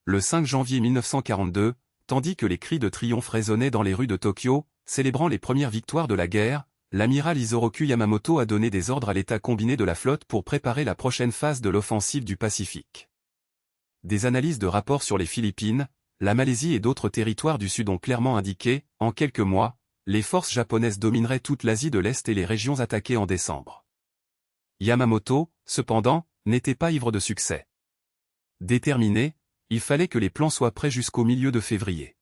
le 5 janvier 1942, tandis que les cris de triomphe résonnaient dans les rues de Tokyo, célébrant les premières victoires de la guerre, l'amiral Isoroku Yamamoto a donné des ordres à l'état combiné de la flotte pour préparer la prochaine phase de l'offensive du Pacifique. Des analyses de rapports sur les Philippines, la Malaisie et d'autres territoires du Sud ont clairement indiqué, en quelques mois, les forces japonaises domineraient toute l'Asie de l'Est et les régions attaquées en décembre. Yamamoto, cependant, n'était pas ivre de succès. Déterminé, il fallait que les plans soient prêts jusqu'au milieu de février.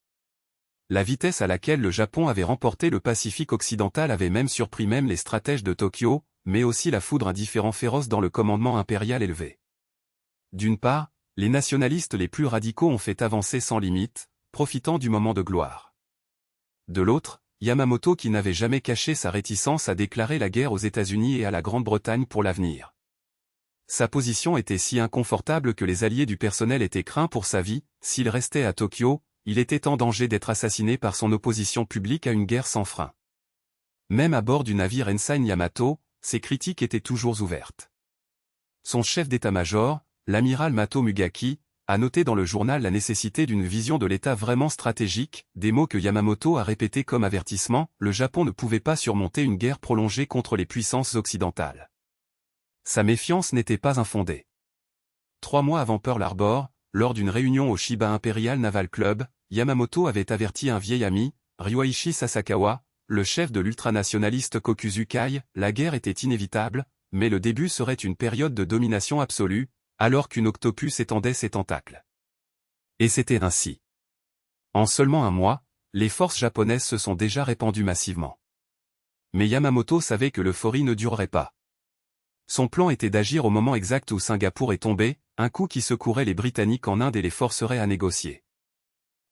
La vitesse à laquelle le Japon avait remporté le Pacifique occidental avait même surpris les stratèges de Tokyo, mais aussi la foudre indifférent féroce dans le commandement impérial élevé. D'une part, les nationalistes les plus radicaux ont fait avancer sans limite, profitant du moment de gloire. De l'autre, Yamamoto qui n'avait jamais caché sa réticence à déclarer la guerre aux États-Unis et à la Grande-Bretagne pour l'avenir. Sa position était si inconfortable que les alliés du personnel étaient craints pour sa vie. S'il restait à Tokyo, il était en danger d'être assassiné par son opposition publique à une guerre sans frein. Même à bord du navire Ensign Yamato, ses critiques étaient toujours ouvertes. Son chef d'état-major, l'amiral Mato Mugaki, a noté dans le journal la nécessité d'une vision de l'État vraiment stratégique, des mots que Yamamoto a répétés comme avertissement. Le Japon ne pouvait pas surmonter une guerre prolongée contre les puissances occidentales. Sa méfiance n'était pas infondée. 3 mois avant Pearl Harbor, lors d'une réunion au Chiba Imperial Naval Club, Yamamoto avait averti un vieil ami, Ryuichi Sasakawa, le chef de l'ultranationaliste Kokuzukai, la guerre était inévitable, mais le début serait une période de domination absolue, alors qu'une octopus étendait ses tentacles. Et c'était ainsi. En seulement un mois, les forces japonaises se sont déjà répandues massivement. Mais Yamamoto savait que l'euphorie ne durerait pas. Son plan était d'agir au moment exact où Singapour est tombé, un coup qui secouerait les Britanniques en Inde et les forcerait à négocier.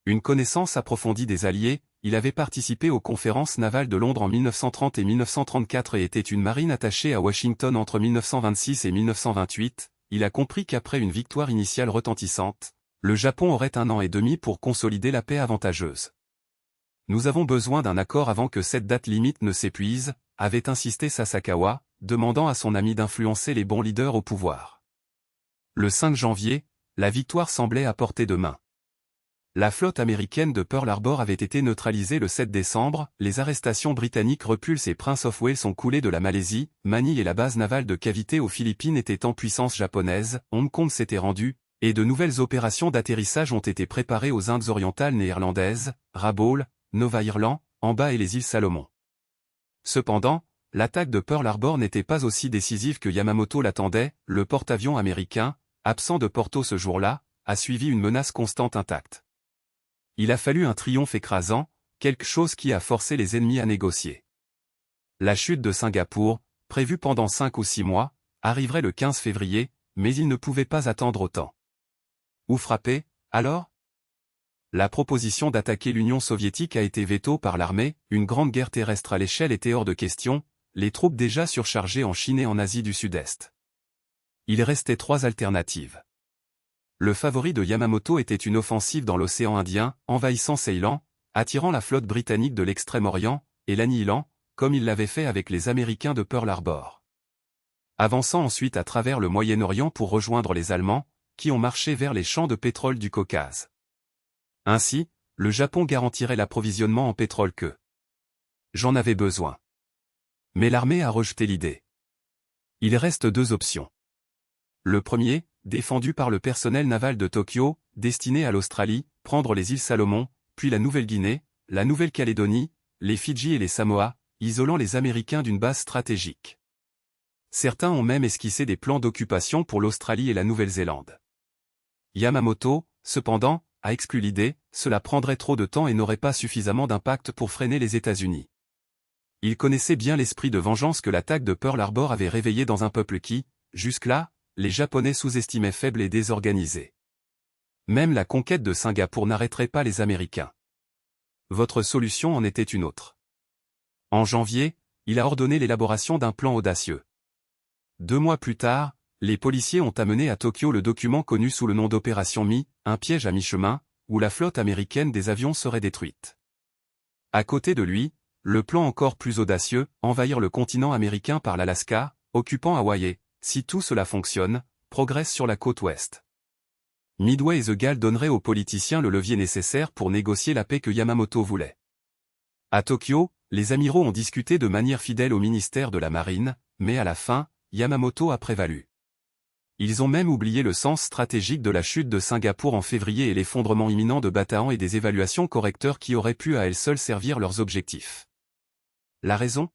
Une connaissance approfondie des Alliés, il avait participé aux conférences navales de Londres en 1930 et 1934 et était une marine attachée à Washington entre 1926 et 1928, il a compris qu'après une victoire initiale retentissante, le Japon aurait 1 an et demi pour consolider la paix avantageuse. Nous avons besoin d'un accord avant que cette date limite ne s'épuise, avait insisté Sasakawa, demandant à son ami d'influencer les bons leaders au pouvoir. Le 5 janvier, la victoire semblait à portée de main. La flotte américaine de Pearl Harbor avait été neutralisée le 7 décembre, les arrestations britanniques Repulse et Prince of Wales sont coulées de la Malaisie, Manille et la base navale de Cavite aux Philippines étaient en puissance japonaise, Hong Kong s'était rendu, et de nouvelles opérations d'atterrissage ont été préparées aux Indes orientales néerlandaises, Rabaul, Nova-Irland, Amba et les îles Salomon. Cependant, l'attaque de Pearl Harbor n'était pas aussi décisive que Yamamoto l'attendait, le porte-avions américain, absent de Porto ce jour-là, a suivi une menace constante intacte. Il a fallu un triomphe écrasant, quelque chose qui a forcé les ennemis à négocier. La chute de Singapour, prévue pendant 5 ou 6 mois, arriverait le 15 février, mais il ne pouvait pas attendre autant. Où frapper, alors ? La proposition d'attaquer l'Union soviétique a été véto par l'armée, une grande guerre terrestre à l'échelle était hors de question, les troupes déjà surchargées en Chine et en Asie du Sud-Est. Il restait 3 alternatives. Le favori de Yamamoto était une offensive dans l'océan Indien, envahissant Ceylan, attirant la flotte britannique de l'Extrême-Orient, et l'annihilant, comme il l'avait fait avec les Américains de Pearl Harbor. Avançant ensuite à travers le Moyen-Orient pour rejoindre les Allemands, qui ont marché vers les champs de pétrole du Caucase. Ainsi, le Japon garantirait l'approvisionnement en pétrole que j'en avais besoin. Mais l'armée a rejeté l'idée. Il reste 2 options. Le premier, défendu par le personnel naval de Tokyo, destiné à l'Australie, prendre les îles Salomon, puis la Nouvelle-Guinée, la Nouvelle-Calédonie, les Fidji et les Samoa, isolant les Américains d'une base stratégique. Certains ont même esquissé des plans d'occupation pour l'Australie et la Nouvelle-Zélande. Yamamoto, cependant, a exclu l'idée, cela prendrait trop de temps et n'aurait pas suffisamment d'impact pour freiner les États-Unis. Il connaissait bien l'esprit de vengeance que l'attaque de Pearl Harbor avait réveillé dans un peuple qui, jusque-là, les Japonais sous-estimaient faible et désorganisé. Même la conquête de Singapour n'arrêterait pas les Américains. Votre solution en était une autre. En janvier, il a ordonné l'élaboration d'un plan audacieux. 2 mois plus tard, les policiers ont amené à Tokyo le document connu sous le nom d'Opération Mi, un piège à mi-chemin, où la flotte américaine des avions serait détruite. À côté de lui, le plan encore plus audacieux, envahir le continent américain par l'Alaska, occupant Hawaï, si tout cela fonctionne, progresse sur la côte ouest. Midway et The Gale donneraient aux politiciens le levier nécessaire pour négocier la paix que Yamamoto voulait. À Tokyo, les amiraux ont discuté de manière fidèle au ministère de la Marine, mais à la fin, Yamamoto a prévalu. Ils ont même oublié le sens stratégique de la chute de Singapour en février et l'effondrement imminent de Bataan et des évaluations correcteurs qui auraient pu à elles seules servir leurs objectifs. La raison ?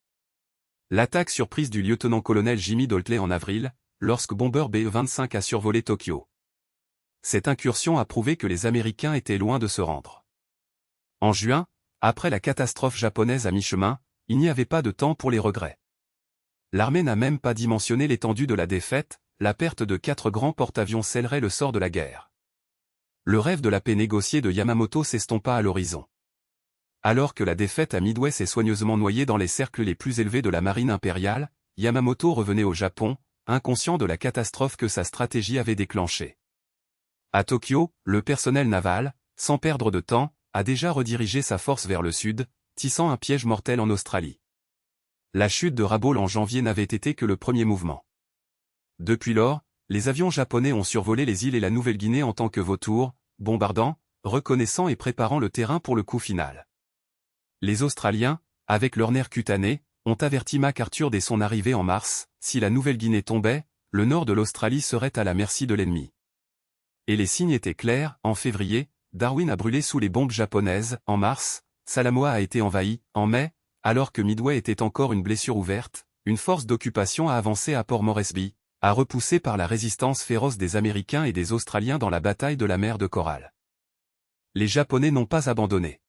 L'attaque surprise du lieutenant-colonel Jimmy Doltley en avril, lorsque bomber BE-25 a survolé Tokyo. Cette incursion a prouvé que les Américains étaient loin de se rendre. En juin, après la catastrophe japonaise à mi-chemin, il n'y avait pas de temps pour les regrets. L'armée n'a même pas dimensionné l'étendue de la défaite, la perte de 4 grands porte-avions scellerait le sort de la guerre. Le rêve de la paix négociée de Yamamoto s'estompa à l'horizon. Alors que la défaite à Midway s'est soigneusement noyée dans les cercles les plus élevés de la marine impériale, Yamamoto revenait au Japon, inconscient de la catastrophe que sa stratégie avait déclenchée. À Tokyo, le personnel naval, sans perdre de temps, a déjà redirigé sa force vers le sud, tissant un piège mortel en Australie. La chute de Rabaul en janvier n'avait été que le premier mouvement. Depuis lors, les avions japonais ont survolé les îles et la Nouvelle-Guinée en tant que vautours, bombardant, reconnaissant et préparant le terrain pour le coup final. Les Australiens, avec leur nerf cutané, ont averti MacArthur dès son arrivée en mars, si la Nouvelle-Guinée tombait, le nord de l'Australie serait à la merci de l'ennemi. Et les signes étaient clairs, en février, Darwin a brûlé sous les bombes japonaises, en mars, Salamoa a été envahi, en mai, alors que Midway était encore une blessure ouverte, une force d'occupation a avancé à Port Moresby, a repoussé par la résistance féroce des Américains et des Australiens dans la bataille de la mer de Coral. Les Japonais n'ont pas abandonné.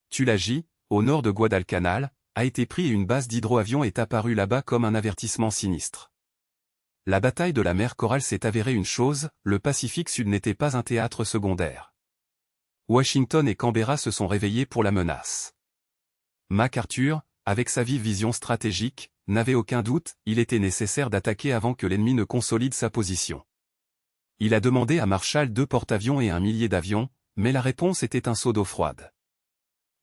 Tulagi, au nord de Guadalcanal, a été pris et une base d'hydroavions est apparue là-bas comme un avertissement sinistre. La bataille de la mer Coral s'est avérée une chose, le Pacifique Sud n'était pas un théâtre secondaire. Washington et Canberra se sont réveillés pour la menace. MacArthur, avec sa vive vision stratégique, n'avait aucun doute, il était nécessaire d'attaquer avant que l'ennemi ne consolide sa position. Il a demandé à Marshall 2 porte-avions et 1 millier d'avions, mais la réponse était un seau d'eau froide.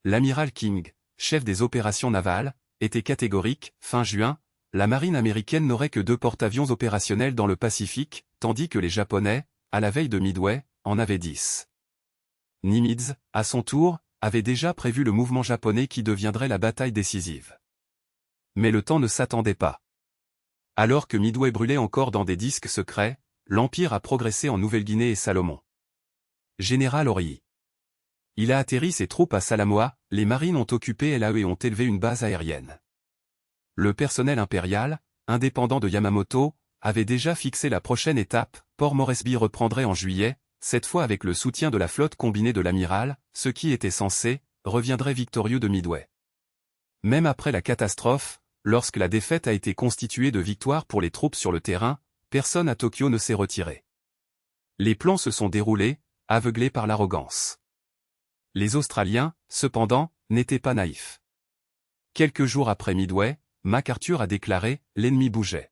L'amiral King, chef des opérations navales, était catégorique, fin juin, la marine américaine n'aurait que 2 porte-avions opérationnels dans le Pacifique, tandis que les Japonais, à la veille de Midway, en avaient 10. Nimitz, à son tour, avait déjà prévu le mouvement japonais qui deviendrait la bataille décisive. Mais le temps ne s'attendait pas. Alors que Midway brûlait encore dans des disques secrets, l'Empire a progressé en Nouvelle-Guinée et Salomon. Général Ory. Il a atterri ses troupes à Salamoa, les marines ont occupé Lae et ont élevé une base aérienne. Le personnel impérial, indépendant de Yamamoto, avait déjà fixé la prochaine étape, Port Moresby reprendrait en juillet, cette fois avec le soutien de la flotte combinée de l'amiral, ce qui était censé, reviendrait victorieux de Midway. Même après la catastrophe, lorsque la défaite a été constituée de victoires pour les troupes sur le terrain, personne à Tokyo ne s'est retiré. Les plans se sont déroulés, aveuglés par l'arrogance. Les Australiens, cependant, n'étaient pas naïfs. Quelques jours après Midway, MacArthur a déclaré « l'ennemi bougeait ».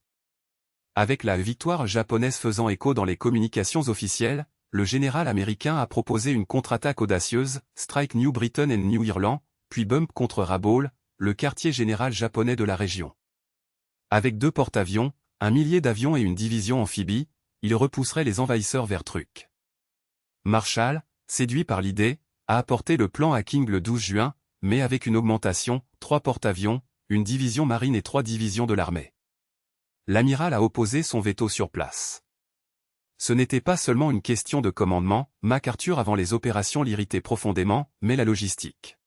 Avec la victoire japonaise faisant écho dans les communications officielles, le général américain a proposé une contre-attaque audacieuse, Strike New Britain and New Ireland, puis bump contre Rabaul, le quartier général japonais de la région. Avec 2 porte-avions, 1 millier d'avions et une division amphibie, il repousserait les envahisseurs vers Truk. Marshall, séduit par l'idée, a apporté le plan à King le 12 juin, mais avec une augmentation, 3 porte-avions, une division marine et 3 divisions de l'armée. L'amiral a opposé son veto sur place. Ce n'était pas seulement une question de commandement, MacArthur avant les opérations l'irritait profondément, mais la logistique.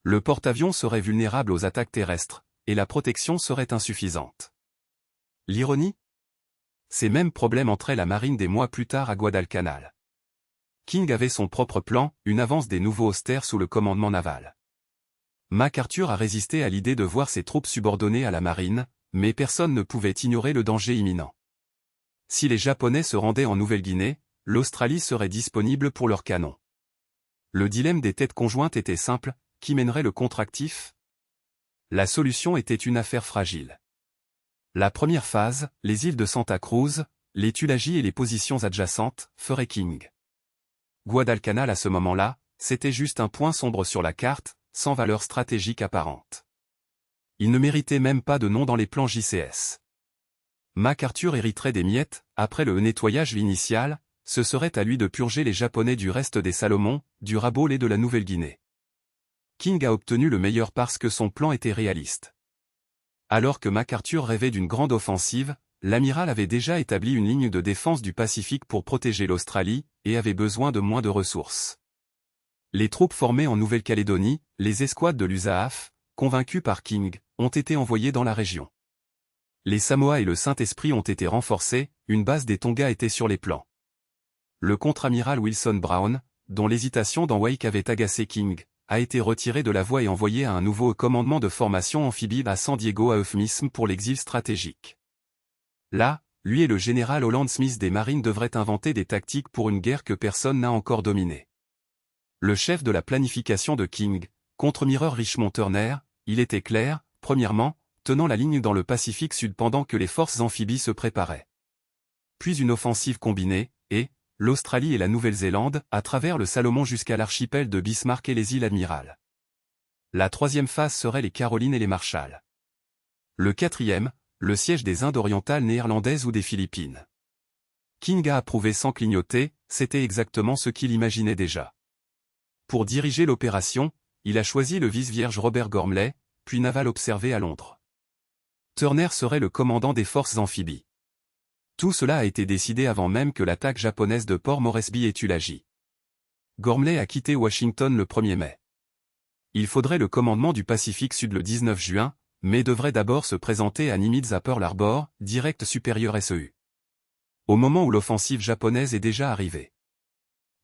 Le porte-avions serait vulnérable aux attaques terrestres, et la protection serait insuffisante. L'ironie ? Ces mêmes problèmes entraient la marine des mois plus tard à Guadalcanal. King avait son propre plan, une avance des nouveaux austères sous le commandement naval. MacArthur a résisté à l'idée de voir ses troupes subordonnées à la marine, mais personne ne pouvait ignorer le danger imminent. Si les Japonais se rendaient en Nouvelle-Guinée, l'Australie serait disponible pour leurs canons. Le dilemme des têtes conjointes était simple, qui mènerait le contre-actif ? La solution était une affaire fragile. La première phase, les îles de Santa Cruz, les Tulagi et les positions adjacentes, ferait King. Guadalcanal à ce moment-là, c'était juste un point sombre sur la carte, sans valeur stratégique apparente. Il ne méritait même pas de nom dans les plans JCS. MacArthur hériterait des miettes, après le nettoyage initial, ce serait à lui de purger les Japonais du reste des Salomon, du Rabaul et de la Nouvelle-Guinée. King a obtenu le meilleur parce que son plan était réaliste. Alors que MacArthur rêvait d'une grande offensive, l'amiral avait déjà établi une ligne de défense du Pacifique pour protéger l'Australie, et avait besoin de moins de ressources. Les troupes formées en Nouvelle-Calédonie, les escouades de l'USAAF, convaincus par King, ont été envoyées dans la région. Les Samoa et le Saint-Esprit ont été renforcés, une base des Tonga était sur les plans. Le contre-amiral Wilson Brown, dont l'hésitation dans Wake avait agacé King, a été retiré de la voie et envoyé à un nouveau commandement de formation amphibie à San Diego à euphémisme pour l'exil stratégique. Là, lui et le général Holland Smith des Marines devraient inventer des tactiques pour une guerre que personne n'a encore dominée. Le chef de la planification de King, contre-mireur Richmond Turner, il était clair, premièrement, tenant la ligne dans le Pacifique Sud pendant que les forces amphibies se préparaient. Puis une offensive combinée, et, l'Australie et la Nouvelle-Zélande, à travers le Salomon jusqu'à l'archipel de Bismarck et les îles Admirales. La troisième phase serait les Carolines et les Marshall. Le quatrième, le siège des Indes orientales néerlandaises ou des Philippines. King a approuvé sans clignoter, c'était exactement ce qu'il imaginait déjà. Pour diriger l'opération, il a choisi le vice-vierge Robert Gormley, puis naval observé à Londres. Turner serait le commandant des forces amphibies. Tout cela a été décidé avant même que l'attaque japonaise de Port Moresby ait eu l'agi. Gormley a quitté Washington le 1er mai. Il faudrait le commandement du Pacifique Sud le 19 juin, mais devrait d'abord se présenter à Nimitz à Pearl Harbor, direct supérieur SEU. Au moment où l'offensive japonaise est déjà arrivée.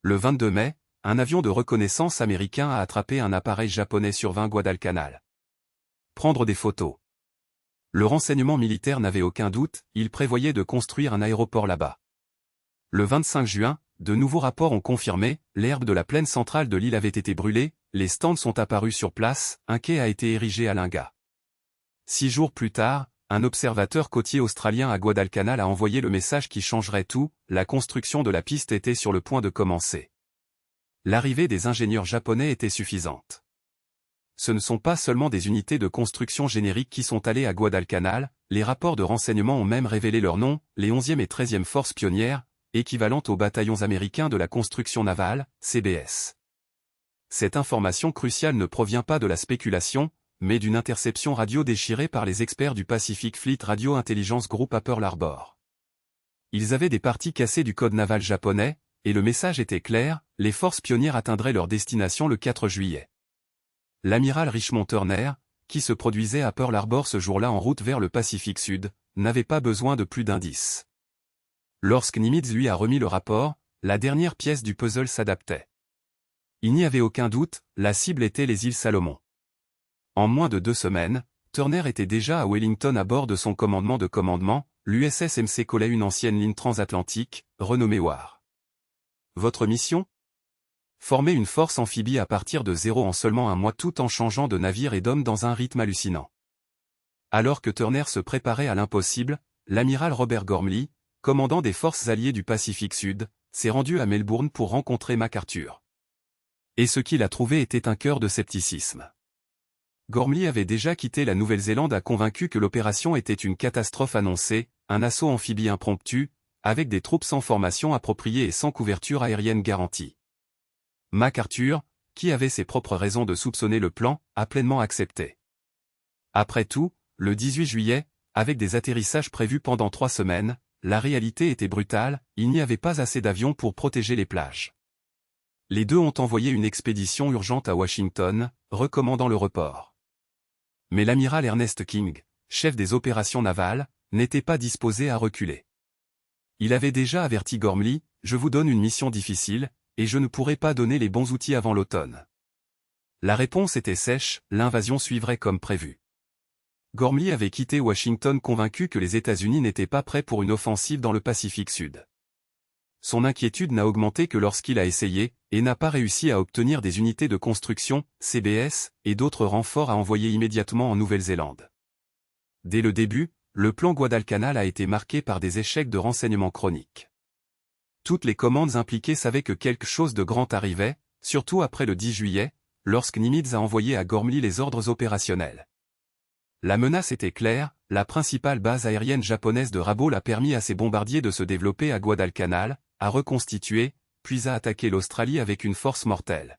Le 22 mai, un avion de reconnaissance américain a attrapé un appareil japonais survint Guadalcanal. Prendre des photos. Le renseignement militaire n'avait aucun doute, il prévoyait de construire un aéroport là-bas. Le 25 juin, de nouveaux rapports ont confirmé, l'herbe de la plaine centrale de l'île avait été brûlée, les stands sont apparus sur place, un quai a été érigé à Linga. 6 jours plus tard, un observateur côtier australien à Guadalcanal a envoyé le message qui changerait tout, la construction de la piste était sur le point de commencer. L'arrivée des ingénieurs japonais était suffisante. Ce ne sont pas seulement des unités de construction génériques qui sont allées à Guadalcanal, les rapports de renseignement ont même révélé leur nom, les 11e et 13e forces pionnières, équivalentes aux bataillons américains de la construction navale, CBS. Cette information cruciale ne provient pas de la spéculation, mais d'une interception radio déchirée par les experts du Pacific Fleet Radio Intelligence Group à Pearl Harbor. Ils avaient des parties cassées du code naval japonais, et le message était clair, les forces pionnières atteindraient leur destination le 4 juillet. L'amiral Richmond Turner, qui se produisait à Pearl Harbor ce jour-là en route vers le Pacifique Sud, n'avait pas besoin de plus d'indices. Lorsque Nimitz lui a remis le rapport, la dernière pièce du puzzle s'adaptait. Il n'y avait aucun doute, la cible était les îles Salomon. En moins de 2 semaines, Turner était déjà à Wellington à bord de son commandement de commandement, l'USS MC Coley, une ancienne ligne transatlantique, renommée War. Votre mission ? Former une force amphibie à partir de zéro en seulement un mois tout en changeant de navire et d'hommes dans un rythme hallucinant. Alors que Turner se préparait à l'impossible, l'amiral Robert Gormley, commandant des forces alliées du Pacifique Sud, s'est rendu à Melbourne pour rencontrer MacArthur. Et ce qu'il a trouvé était un cœur de scepticisme. Gormley avait déjà quitté la Nouvelle-Zélande a convaincu que l'opération était une catastrophe annoncée, un assaut amphibie impromptu, avec des troupes sans formation appropriée et sans couverture aérienne garantie. MacArthur, qui avait ses propres raisons de soupçonner le plan, a pleinement accepté. Après tout, le 18 juillet, avec des atterrissages prévus pendant 3 semaines, la réalité était brutale, il n'y avait pas assez d'avions pour protéger les plages. Les deux ont envoyé une expédition urgente à Washington, recommandant le report. Mais l'amiral Ernest King, chef des opérations navales, n'était pas disposé à reculer. Il avait déjà averti Gormley, « Je vous donne une mission difficile, et je ne pourrai pas donner les bons outils avant l'automne. » La réponse était sèche, l'invasion suivrait comme prévu. Gormley avait quitté Washington convaincu que les États-Unis n'étaient pas prêts pour une offensive dans le Pacifique Sud. Son inquiétude n'a augmenté que lorsqu'il a essayé, et n'a pas réussi à obtenir des unités de construction, CBS, et d'autres renforts à envoyer immédiatement en Nouvelle-Zélande. Dès le début, le plan Guadalcanal a été marqué par des échecs de renseignement chroniques. Toutes les commandes impliquées savaient que quelque chose de grand arrivait, surtout après le 10 juillet, lorsque Nimitz a envoyé à Gormley les ordres opérationnels. La menace était claire, la principale base aérienne japonaise de Rabaul a permis à ses bombardiers de se développer à Guadalcanal, a reconstitué, puis a attaqué l'Australie avec une force mortelle.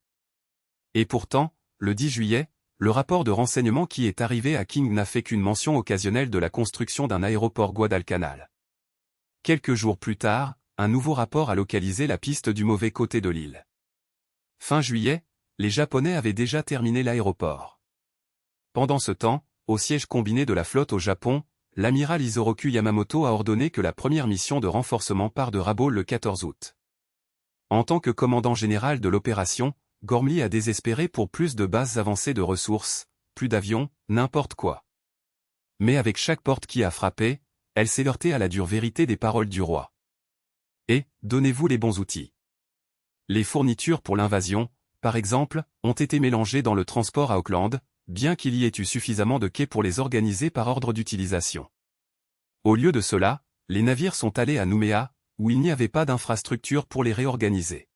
Et pourtant, le 10 juillet, le rapport de renseignement qui est arrivé à King n'a fait qu'une mention occasionnelle de la construction d'un aéroport Guadalcanal. Quelques jours plus tard, un nouveau rapport a localisé la piste du mauvais côté de l'île. Fin juillet, les Japonais avaient déjà terminé l'aéroport. Pendant ce temps, au siège combiné de la flotte au Japon, l'amiral Isoroku Yamamoto a ordonné que la première mission de renforcement parte de Rabaul le 14 août. En tant que commandant général de l'opération, Gormley a désespéré pour plus de bases avancées de ressources, plus d'avions, n'importe quoi. Mais avec chaque porte qui a frappé, elle s'est heurtée à la dure vérité des paroles du roi. Et, donnez-vous les bons outils. Les fournitures pour l'invasion, par exemple, ont été mélangées dans le transport à Auckland, bien qu'il y ait eu suffisamment de quais pour les organiser par ordre d'utilisation. Au lieu de cela, les navires sont allés à Nouméa, où il n'y avait pas d'infrastructure pour les réorganiser.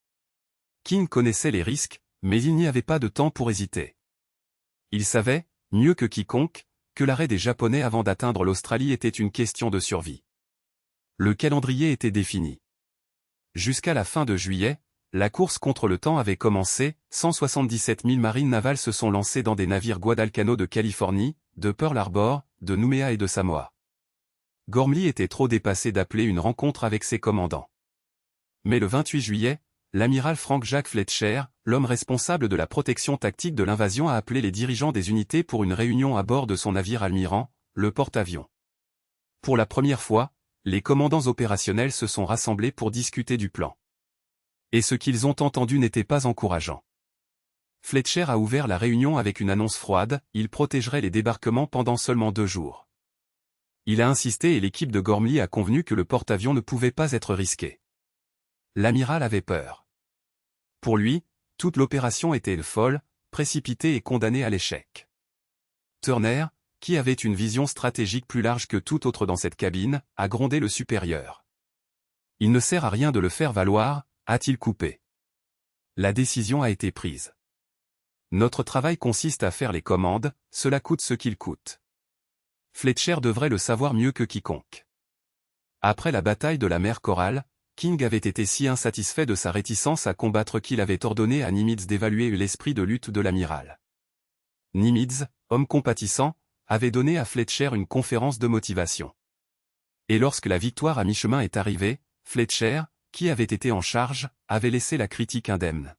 King connaissait les risques, mais il n'y avait pas de temps pour hésiter. Il savait, mieux que quiconque, que l'arrêt des Japonais avant d'atteindre l'Australie était une question de survie. Le calendrier était défini. Jusqu'à la fin de juillet, la course contre le temps avait commencé, 177 000 marines navales se sont lancées dans des navires Guadalcanal de Californie, de Pearl Harbor, de Nouméa et de Samoa. Gormley était trop dépassé d'appeler une rencontre avec ses commandants. Mais le 28 juillet, l'amiral Frank Jack Fletcher, l'homme responsable de la protection tactique de l'invasion, a appelé les dirigeants des unités pour une réunion à bord de son navire Almirant, le porte-avions. Pour la première fois, les commandants opérationnels se sont rassemblés pour discuter du plan. Et ce qu'ils ont entendu n'était pas encourageant. Fletcher a ouvert la réunion avec une annonce froide, il protégerait les débarquements pendant seulement 2 jours. Il a insisté et l'équipe de Gormley a convenu que le porte-avions ne pouvait pas être risqué. L'amiral avait peur. Pour lui, toute l'opération était folle, précipitée et condamnée à l'échec. Turner, qui avait une vision stratégique plus large que tout autre dans cette cabine, a grondé le supérieur. Il ne sert à rien de le faire valoir, a-t-il coupé. La décision a été prise. Notre travail consiste à faire les commandes, cela coûte ce qu'il coûte. Fletcher devrait le savoir mieux que quiconque. Après la bataille de la mer Coral, King avait été si insatisfait de sa réticence à combattre qu'il avait ordonné à Nimitz d'évaluer l'esprit de lutte de l'amiral. Nimitz, homme compatissant, avait donné à Fletcher une conférence de motivation. Et lorsque la victoire à mi-chemin est arrivée, Fletcher, qui avait été en charge, avait laissé la critique indemne.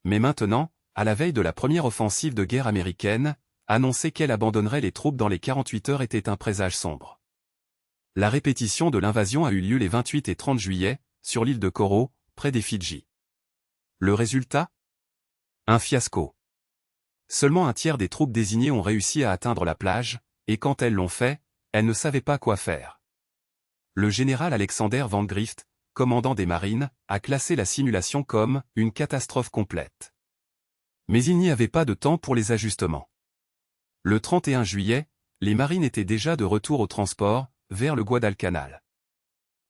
Mais maintenant, à la veille de la première offensive de guerre américaine, annoncer qu'elle abandonnerait les troupes dans les 48 heures était un présage sombre. La répétition de l'invasion a eu lieu les 28 et 30 juillet, sur l'île de Koro, près des Fidji. Le résultat ? Un fiasco. Seulement un tiers des troupes désignées ont réussi à atteindre la plage, et quand elles l'ont fait, elles ne savaient pas quoi faire. Le général Alexander Van Grift, commandant des marines, a classé la simulation comme « une catastrophe complète ». Mais il n'y avait pas de temps pour les ajustements. Le 31 juillet, les marines étaient déjà de retour au transport, vers le Guadalcanal.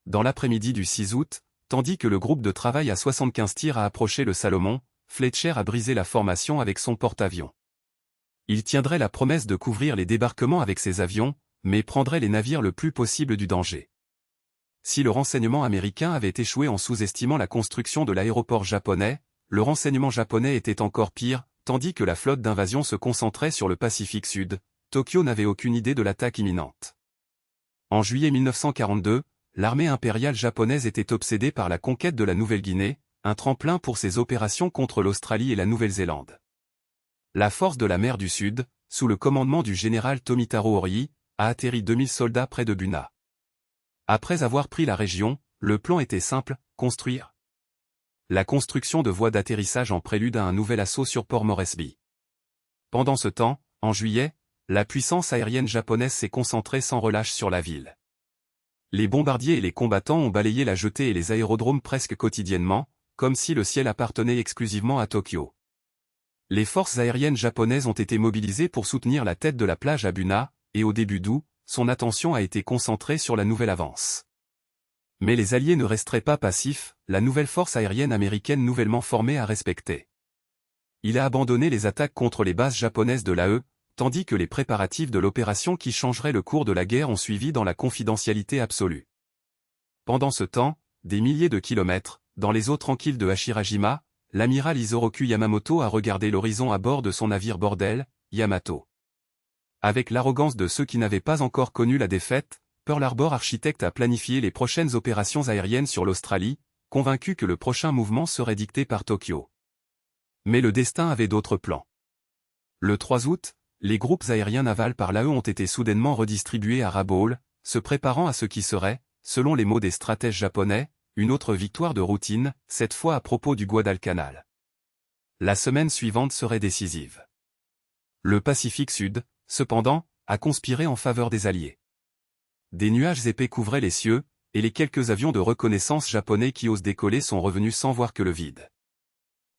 Dans l'après-midi du 6 août, tandis que le groupe de travail à 75 tirs a approché le Salomon, Fletcher a brisé la formation avec son porte-avions. Il tiendrait la promesse de couvrir les débarquements avec ses avions, mais prendrait les navires le plus possible du danger. Si le renseignement américain avait échoué en sous-estimant la construction de l'aéroport japonais, le renseignement japonais était encore pire, tandis que la flotte d'invasion se concentrait sur le Pacifique Sud, Tokyo n'avait aucune idée de l'attaque imminente. En juillet 1942, l'armée impériale japonaise était obsédée par la conquête de la Nouvelle-Guinée, un tremplin pour ses opérations contre l'Australie et la Nouvelle-Zélande. La force de la mer du Sud, sous le commandement du général Tomitaro Orii, a atterri 2000 soldats près de Buna. Après avoir pris la région, le plan était simple, construire. La construction de voies d'atterrissage en prélude à un nouvel assaut sur Port Moresby. Pendant ce temps, en juillet, la puissance aérienne japonaise s'est concentrée sans relâche sur la ville. Les bombardiers et les combattants ont balayé la jetée et les aérodromes presque quotidiennement, comme si le ciel appartenait exclusivement à Tokyo. Les forces aériennes japonaises ont été mobilisées pour soutenir la tête de la plage à Buna, et au début d'août, son attention a été concentrée sur la nouvelle avance. Mais les Alliés ne resteraient pas passifs, la nouvelle force aérienne américaine nouvellement formée a respecté. Il a abandonné les attaques contre les bases japonaises de l'AE, tandis que les préparatifs de l'opération qui changerait le cours de la guerre ont suivi dans la confidentialité absolue. Pendant ce temps, des milliers de kilomètres, dans les eaux tranquilles de Hashirajima, l'amiral Isoroku Yamamoto a regardé l'horizon à bord de son navire bordel, Yamato. Avec l'arrogance de ceux qui n'avaient pas encore connu la défaite, Pearl Harbor Architect a planifié les prochaines opérations aériennes sur l'Australie, convaincu que le prochain mouvement serait dicté par Tokyo. Mais le destin avait d'autres plans. Le 3 août, les groupes aériens navals par l'AE ont été soudainement redistribués à Rabaul, se préparant à ce qui serait, selon les mots des stratèges japonais, une autre victoire de routine, cette fois à propos du Guadalcanal. La semaine suivante serait décisive. Le Pacifique Sud, cependant, a conspiré en faveur des Alliés. Des nuages épais couvraient les cieux, et les quelques avions de reconnaissance japonais qui osent décoller sont revenus sans voir que le vide.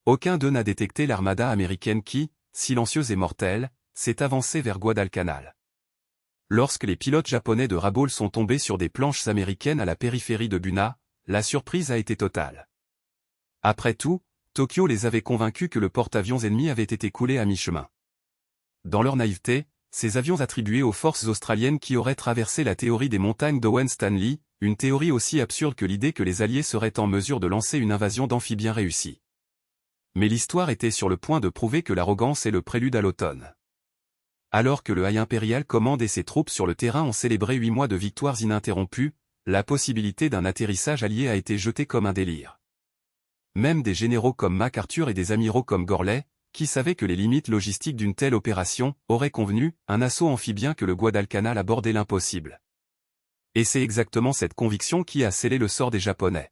Aucun d'eux n'a détecté l'armada américaine qui, silencieuse et mortelle, s'est avancée vers Guadalcanal. Lorsque les pilotes japonais de Rabaul sont tombés sur des planches américaines à la périphérie de Buna, la surprise a été totale. Après tout, Tokyo les avait convaincus que le porte-avions ennemi avait été coulé à mi-chemin. Dans leur naïveté, ces avions attribués aux forces australiennes qui auraient traversé la théorie des montagnes d'Owen Stanley, une théorie aussi absurde que l'idée que les Alliés seraient en mesure de lancer une invasion d'amphibiens réussie. Mais l'histoire était sur le point de prouver que l'arrogance est le prélude à l'automne. Alors que le High Imperial commande et ses troupes sur le terrain ont célébré 8 mois de victoires ininterrompues, la possibilité d'un atterrissage allié a été jetée comme un délire. Même des généraux comme MacArthur et des amiraux comme Gorley, qui savaient que les limites logistiques d'une telle opération, auraient convenu, un assaut amphibien que le Guadalcanal abordait l'impossible. Et c'est exactement cette conviction qui a scellé le sort des Japonais.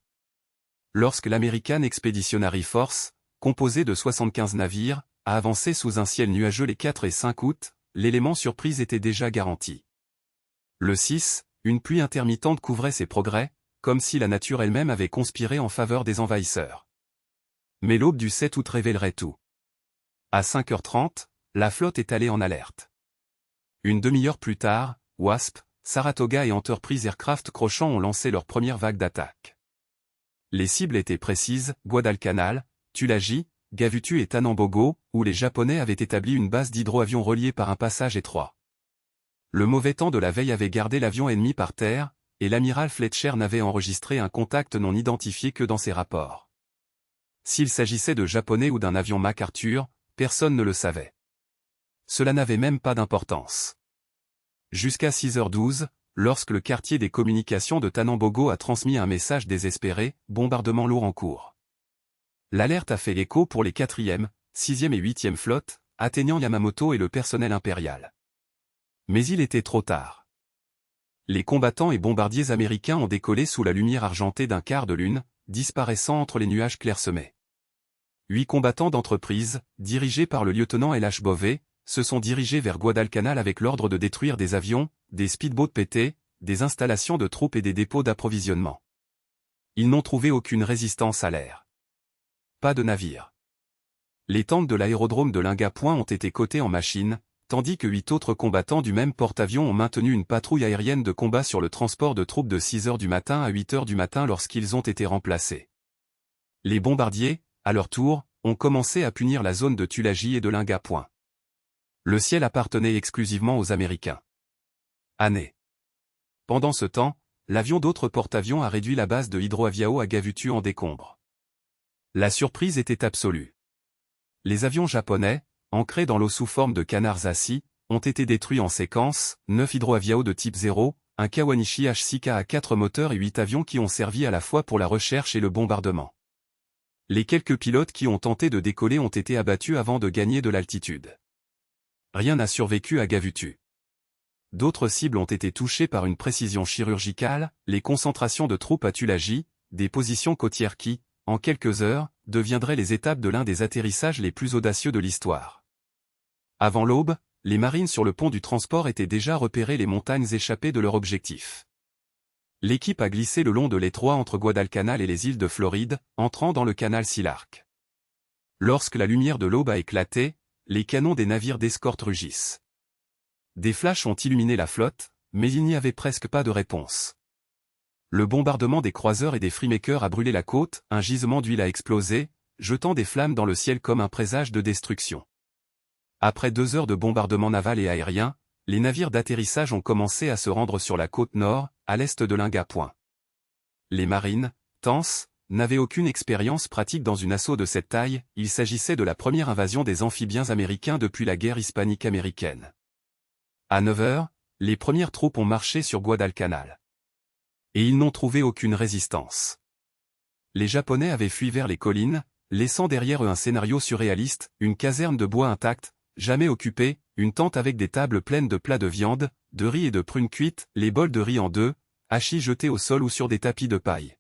Lorsque l'American Expeditionary Force, composée de 75 navires, a avancé sous un ciel nuageux les 4 et 5 août, l'élément surprise était déjà garanti. Le 6, une pluie intermittente couvrait ses progrès, comme si la nature elle-même avait conspiré en faveur des envahisseurs. Mais l'aube du 7 août révélerait tout. À 5h30, la flotte est allée en alerte. Une demi-heure plus tard, Wasp, Saratoga et Enterprise Aircraft Crochant ont lancé leur première vague d'attaque. Les cibles étaient précises, Guadalcanal, Tulagi, Gavutu et Tanambogo, où les Japonais avaient établi une base d'hydroavions reliée par un passage étroit. Le mauvais temps de la veille avait gardé l'avion ennemi par terre, et l'amiral Fletcher n'avait enregistré un contact non identifié que dans ses rapports. S'il s'agissait de Japonais ou d'un avion MacArthur, personne ne le savait. Cela n'avait même pas d'importance. Jusqu'à 6h12, lorsque le quartier des communications de Tanambogo a transmis un message désespéré, bombardement lourd en cours. L'alerte a fait écho pour les 4e, 6e et 8e flottes, atteignant Yamamoto et le personnel impérial. Mais il était trop tard. Les combattants et bombardiers américains ont décollé sous la lumière argentée d'un quart de lune, disparaissant entre les nuages clairsemés. 8 combattants d'entreprise, dirigés par le lieutenant L.H. Bovey, se sont dirigés vers Guadalcanal avec l'ordre de détruire des avions, des speedboats pétés, des installations de troupes et des dépôts d'approvisionnement. Ils n'ont trouvé aucune résistance à l'air. Pas de navire. Les tanks de l'aérodrome de Linga Point ont été cotés en machine, tandis que 8 autres combattants du même porte-avions ont maintenu une patrouille aérienne de combat sur le transport de troupes de 6h du matin à 8h du matin lorsqu'ils ont été remplacés. Les bombardiers, à leur tour, ont commencé à punir la zone de Tulagi et de Linga Point. Le ciel appartenait exclusivement aux Américains. Année. Pendant ce temps, l'avion d'autres porte-avions a réduit la base de Hydroaviao à Gavutu en décombres. La surprise était absolue. Les avions japonais, ancrés dans l'eau sous forme de canards assis, ont été détruits en séquence, 9 Hydroaviao de type 0, un Kawanishi H6K à 4 moteurs et 8 avions qui ont servi à la fois pour la recherche et le bombardement. Les quelques pilotes qui ont tenté de décoller ont été abattus avant de gagner de l'altitude. Rien n'a survécu à Gavutu. D'autres cibles ont été touchées par une précision chirurgicale, les concentrations de troupes à Tulagi, des positions côtières qui, en quelques heures, deviendraient les étapes de l'un des atterrissages les plus audacieux de l'histoire. Avant l'aube, les marines sur le pont du transport étaient déjà repéré les montagnes échappées de leur objectif. L'équipe a glissé le long de l'étroit entre Guadalcanal et les îles de Floride, entrant dans le canal Silark. Lorsque la lumière de l'aube a éclaté, les canons des navires d'escorte rugissent. Des flashs ont illuminé la flotte, mais il n'y avait presque pas de réponse. Le bombardement des croiseurs et des freemakers a brûlé la côte, un gisement d'huile a explosé, jetant des flammes dans le ciel comme un présage de destruction. Après 2 heures de bombardement naval et aérien, les navires d'atterrissage ont commencé à se rendre sur la côte nord, à l'est de Linga Point. Les marines, Tense, n'avait aucune expérience pratique dans une assaut de cette taille, il s'agissait de la première invasion des amphibiens américains depuis la guerre hispanique-américaine. À 9 heures, les premières troupes ont marché sur Guadalcanal. Et ils n'ont trouvé aucune résistance. Les Japonais avaient fui vers les collines, laissant derrière eux un scénario surréaliste, une caserne de bois intacte, jamais occupée, une tente avec des tables pleines de plats de viande, de riz et de prunes cuites, les bols de riz en deux, hachis jetés au sol ou sur des tapis de paille.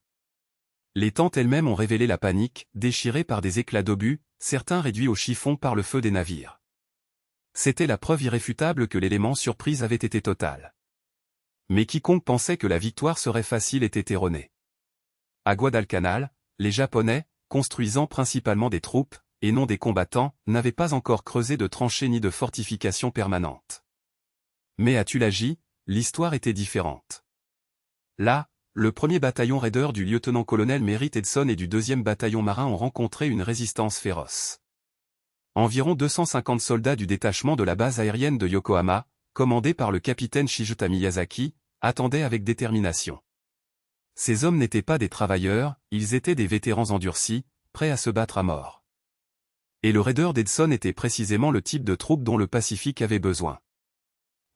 Les tentes elles-mêmes ont révélé la panique, déchirées par des éclats d'obus, certains réduits au chiffon par le feu des navires. C'était la preuve irréfutable que l'élément surprise avait été total. Mais quiconque pensait que la victoire serait facile était erroné. À Guadalcanal, les Japonais, construisant principalement des troupes, et non des combattants, n'avaient pas encore creusé de tranchées ni de fortifications permanentes. Mais à Tulagi, l'histoire était différente. Là, le 1er bataillon raider du lieutenant-colonel Merritt Edson et du 2e bataillon marin ont rencontré une résistance féroce. Environ 250 soldats du détachement de la base aérienne de Yokohama, commandé par le capitaine Shigeru Miyazaki, attendaient avec détermination. Ces hommes n'étaient pas des travailleurs, ils étaient des vétérans endurcis, prêts à se battre à mort. Et le raider d'Edson était précisément le type de troupe dont le Pacifique avait besoin.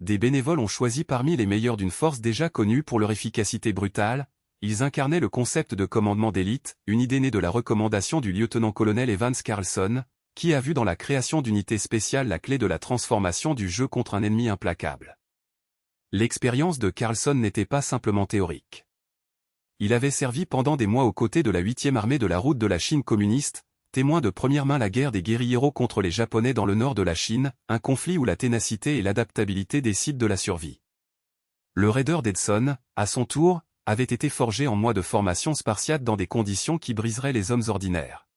Des bénévoles ont choisi parmi les meilleurs d'une force déjà connue pour leur efficacité brutale, ils incarnaient le concept de commandement d'élite, une idée née de la recommandation du lieutenant-colonel Evans Carlson, qui a vu dans la création d'unités spéciales la clé de la transformation du jeu contre un ennemi implacable. L'expérience de Carlson n'était pas simplement théorique. Il avait servi pendant des mois aux côtés de la 8e armée de la route de la Chine communiste, témoin de première main la guerre des guérilleros contre les Japonais dans le nord de la Chine, un conflit où la ténacité et l'adaptabilité décident de la survie. Le raider d'Edson, à son tour, avait été forgé en mois de formation spartiate dans des conditions qui briseraient les hommes ordinaires.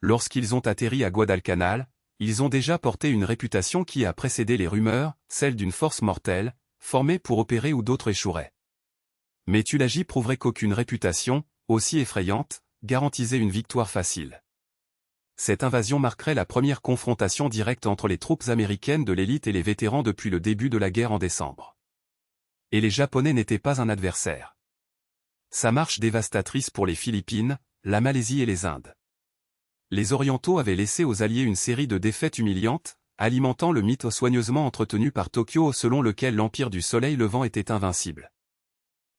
Lorsqu'ils ont atterri à Guadalcanal, ils ont déjà porté une réputation qui a précédé les rumeurs, celle d'une force mortelle, formée pour opérer où d'autres échoueraient. Mais Tulagi prouverait qu'aucune réputation, aussi effrayante, garantisait une victoire facile. Cette invasion marquerait la première confrontation directe entre les troupes américaines de l'élite et les vétérans depuis le début de la guerre en décembre. Et les Japonais n'étaient pas un adversaire. Sa marche dévastatrice pour les Philippines, la Malaisie et les Indes. Les Orientaux avaient laissé aux Alliés une série de défaites humiliantes, alimentant le mythe soigneusement entretenu par Tokyo selon lequel l'Empire du Soleil Levant était invincible.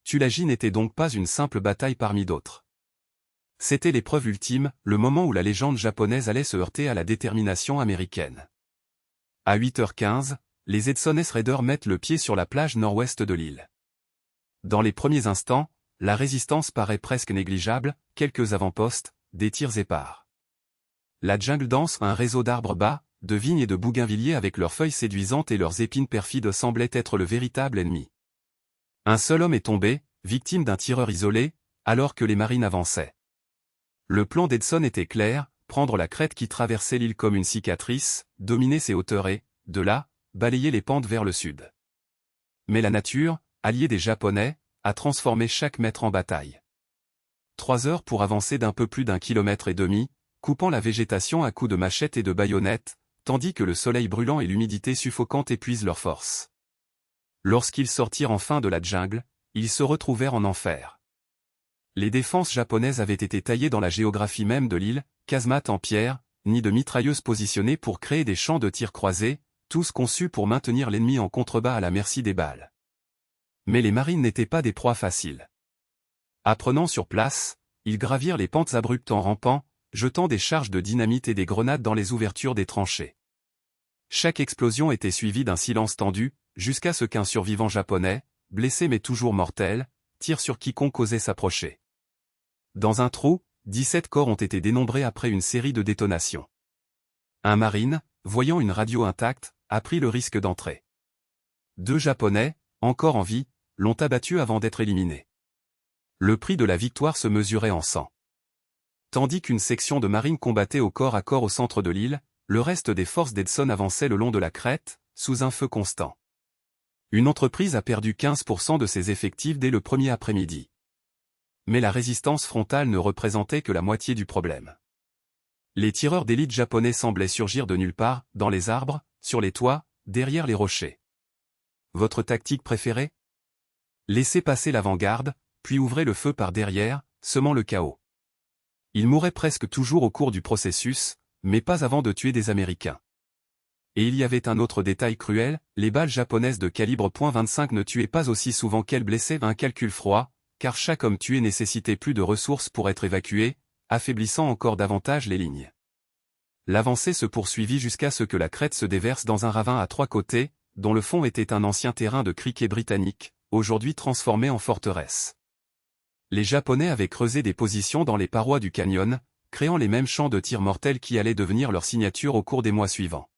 Tulagi n'était donc pas une simple bataille parmi d'autres. C'était l'épreuve ultime, le moment où la légende japonaise allait se heurter à la détermination américaine. À 8h15, les Edson S Raiders mettent le pied sur la plage nord-ouest de l'île. Dans les premiers instants, la résistance paraît presque négligeable, quelques avant-postes, des tirs épars. La jungle dense, un réseau d'arbres bas, de vignes et de bougainvilliers avec leurs feuilles séduisantes et leurs épines perfides semblait être le véritable ennemi. Un seul homme est tombé, victime d'un tireur isolé, alors que les marines avançaient. Le plan d'Edson était clair, prendre la crête qui traversait l'île comme une cicatrice, dominer ses hauteurs et, de là, balayer les pentes vers le sud. Mais la nature, alliée des Japonais, a transformé chaque mètre en bataille. 3 heures pour avancer d'un peu plus d'1,5 km, coupant la végétation à coups de machette et de baïonnette, tandis que le soleil brûlant et l'humidité suffocante épuisent leurs forces. Lorsqu'ils sortirent enfin de la jungle, ils se retrouvèrent en enfer. Les défenses japonaises avaient été taillées dans la géographie même de l'île, casemates en pierre, ni de mitrailleuses positionnées pour créer des champs de tir croisés, tous conçus pour maintenir l'ennemi en contrebas à la merci des balles. Mais les marines n'étaient pas des proies faciles. Apprenant sur place, ils gravirent les pentes abruptes en rampant, jetant des charges de dynamite et des grenades dans les ouvertures des tranchées. Chaque explosion était suivie d'un silence tendu, jusqu'à ce qu'un survivant japonais, blessé mais toujours mortel, tire sur quiconque osait s'approcher. Dans un trou, 17 corps ont été dénombrés après une série de détonations. Un marine, voyant une radio intacte, a pris le risque d'entrer. 2 Japonais, encore en vie, l'ont abattu avant d'être éliminés. Le prix de la victoire se mesurait en sang. Tandis qu'une section de marine combattait au corps à corps au centre de l'île, le reste des forces d'Edson avançait le long de la crête, sous un feu constant. Une entreprise a perdu 15% de ses effectifs dès le premier après-midi. Mais la résistance frontale ne représentait que la moitié du problème. Les tireurs d'élite japonais semblaient surgir de nulle part, dans les arbres, sur les toits, derrière les rochers. Votre tactique préférée? Laissez passer l'avant-garde, puis ouvrez le feu par derrière, semant le chaos. Ils mouraient presque toujours au cours du processus, mais pas avant de tuer des Américains. Et il y avait un autre détail cruel, les balles japonaises de calibre .25 ne tuaient pas aussi souvent qu'elles blessaient. Un calcul froid, car chaque homme tué nécessitait plus de ressources pour être évacué, affaiblissant encore davantage les lignes. L'avancée se poursuivit jusqu'à ce que la crête se déverse dans un ravin à 3 côtés, dont le fond était un ancien terrain de cricket britannique, aujourd'hui transformé en forteresse. Les Japonais avaient creusé des positions dans les parois du canyon, créant les mêmes champs de tir mortels qui allaient devenir leur signature au cours des mois suivants.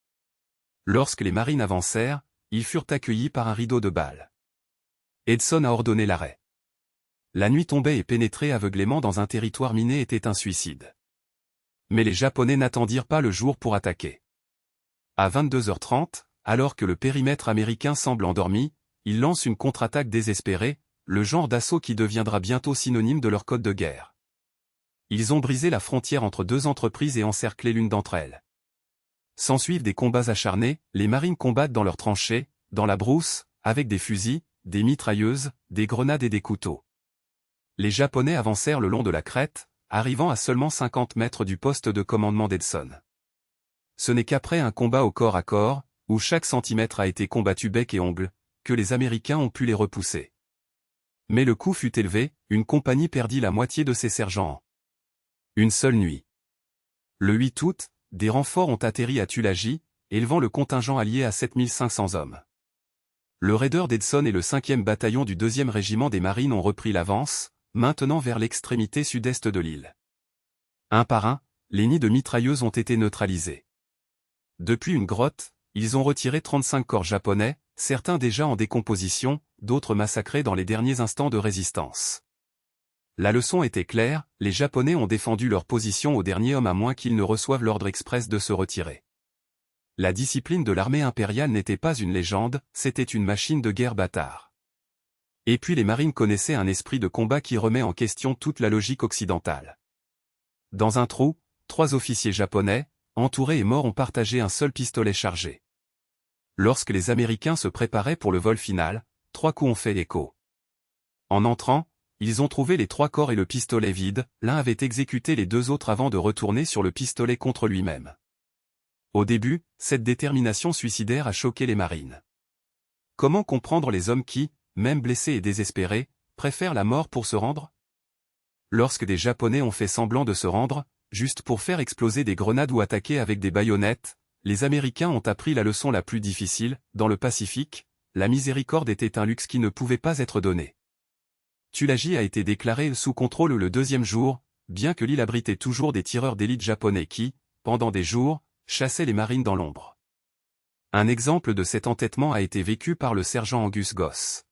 Lorsque les marines avancèrent, ils furent accueillis par un rideau de balles. Edson a ordonné l'arrêt. La nuit tombait et pénétrer aveuglément dans un territoire miné était un suicide. Mais les Japonais n'attendirent pas le jour pour attaquer. À 22h30, alors que le périmètre américain semble endormi, ils lancent une contre-attaque désespérée, le genre d'assaut qui deviendra bientôt synonyme de leur code de guerre. Ils ont brisé la frontière entre deux entreprises et encerclé l'une d'entre elles. S'ensuivent des combats acharnés, les marines combattent dans leurs tranchées, dans la brousse, avec des fusils, des mitrailleuses, des grenades et des couteaux. Les Japonais avancèrent le long de la crête, arrivant à seulement 50 mètres du poste de commandement d'Edson. Ce n'est qu'après un combat au corps à corps, où chaque centimètre a été combattu bec et ongle, que les Américains ont pu les repousser. Mais le coup fut élevé, une compagnie perdit la moitié de ses sergents. Une seule nuit. Le 8 août, des renforts ont atterri à Tulagi, élevant le contingent allié à 7500 hommes. Le raider d'Edson et le 5e bataillon du 2e régiment des marines ont repris l'avance, maintenant vers l'extrémité sud-est de l'île. Un par un, les nids de mitrailleuses ont été neutralisés. Depuis une grotte, ils ont retiré 35 corps japonais, certains déjà en décomposition, d'autres massacrés dans les derniers instants de résistance. La leçon était claire, les Japonais ont défendu leur position au dernier homme à moins qu'ils ne reçoivent l'ordre express de se retirer. La discipline de l'armée impériale n'était pas une légende, c'était une machine de guerre bâtard. Et puis les marines connaissaient un esprit de combat qui remet en question toute la logique occidentale. Dans un trou, 3 officiers japonais, entourés et morts ont partagé un seul pistolet chargé. Lorsque les Américains se préparaient pour le vol final, 3 coups ont fait écho. En entrant, ils ont trouvé les 3 corps et le pistolet vide, l'un avait exécuté les 2 autres avant de retourner sur le pistolet contre lui-même. Au début, cette détermination suicidaire a choqué les marines. Comment comprendre les hommes qui, même blessés et désespérés, préfèrent la mort pour se rendre? Lorsque des Japonais ont fait semblant de se rendre, juste pour faire exploser des grenades ou attaquer avec des baïonnettes, les Américains ont appris la leçon la plus difficile, dans le Pacifique, la miséricorde était un luxe qui ne pouvait pas être donné. Tulagi a été déclaré sous contrôle le 2e jour, bien que l'île abritait toujours des tireurs d'élite japonais qui, pendant des jours, chassaient les marines dans l'ombre. Un exemple de cet entêtement a été vécu par le sergent Angus Goss.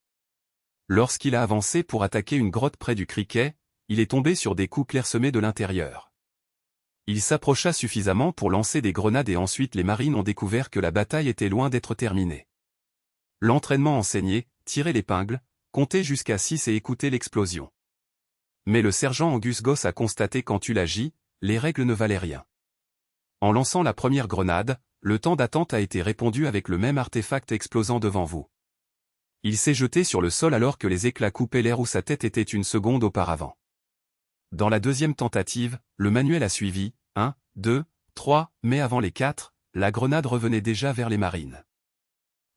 Lorsqu'il a avancé pour attaquer une grotte près du criquet, il est tombé sur des coups clairsemés de l'intérieur. Il s'approcha suffisamment pour lancer des grenades et ensuite les marines ont découvert que la bataille était loin d'être terminée. L'entraînement enseigné, tirer l'épingle, compter jusqu'à 6 et écouter l'explosion. Mais le sergent Angus Goss a constaté qu'en Tulagi, les règles ne valaient rien. En lançant la première grenade, le temps d'attente a été répondu avec le même artefact explosant devant vous. Il s'est jeté sur le sol alors que les éclats coupaient l'air où sa tête était une seconde auparavant. Dans la 2e tentative, le manuel a suivi, 1, 2, 3, mais avant les 4, la grenade revenait déjà vers les marines.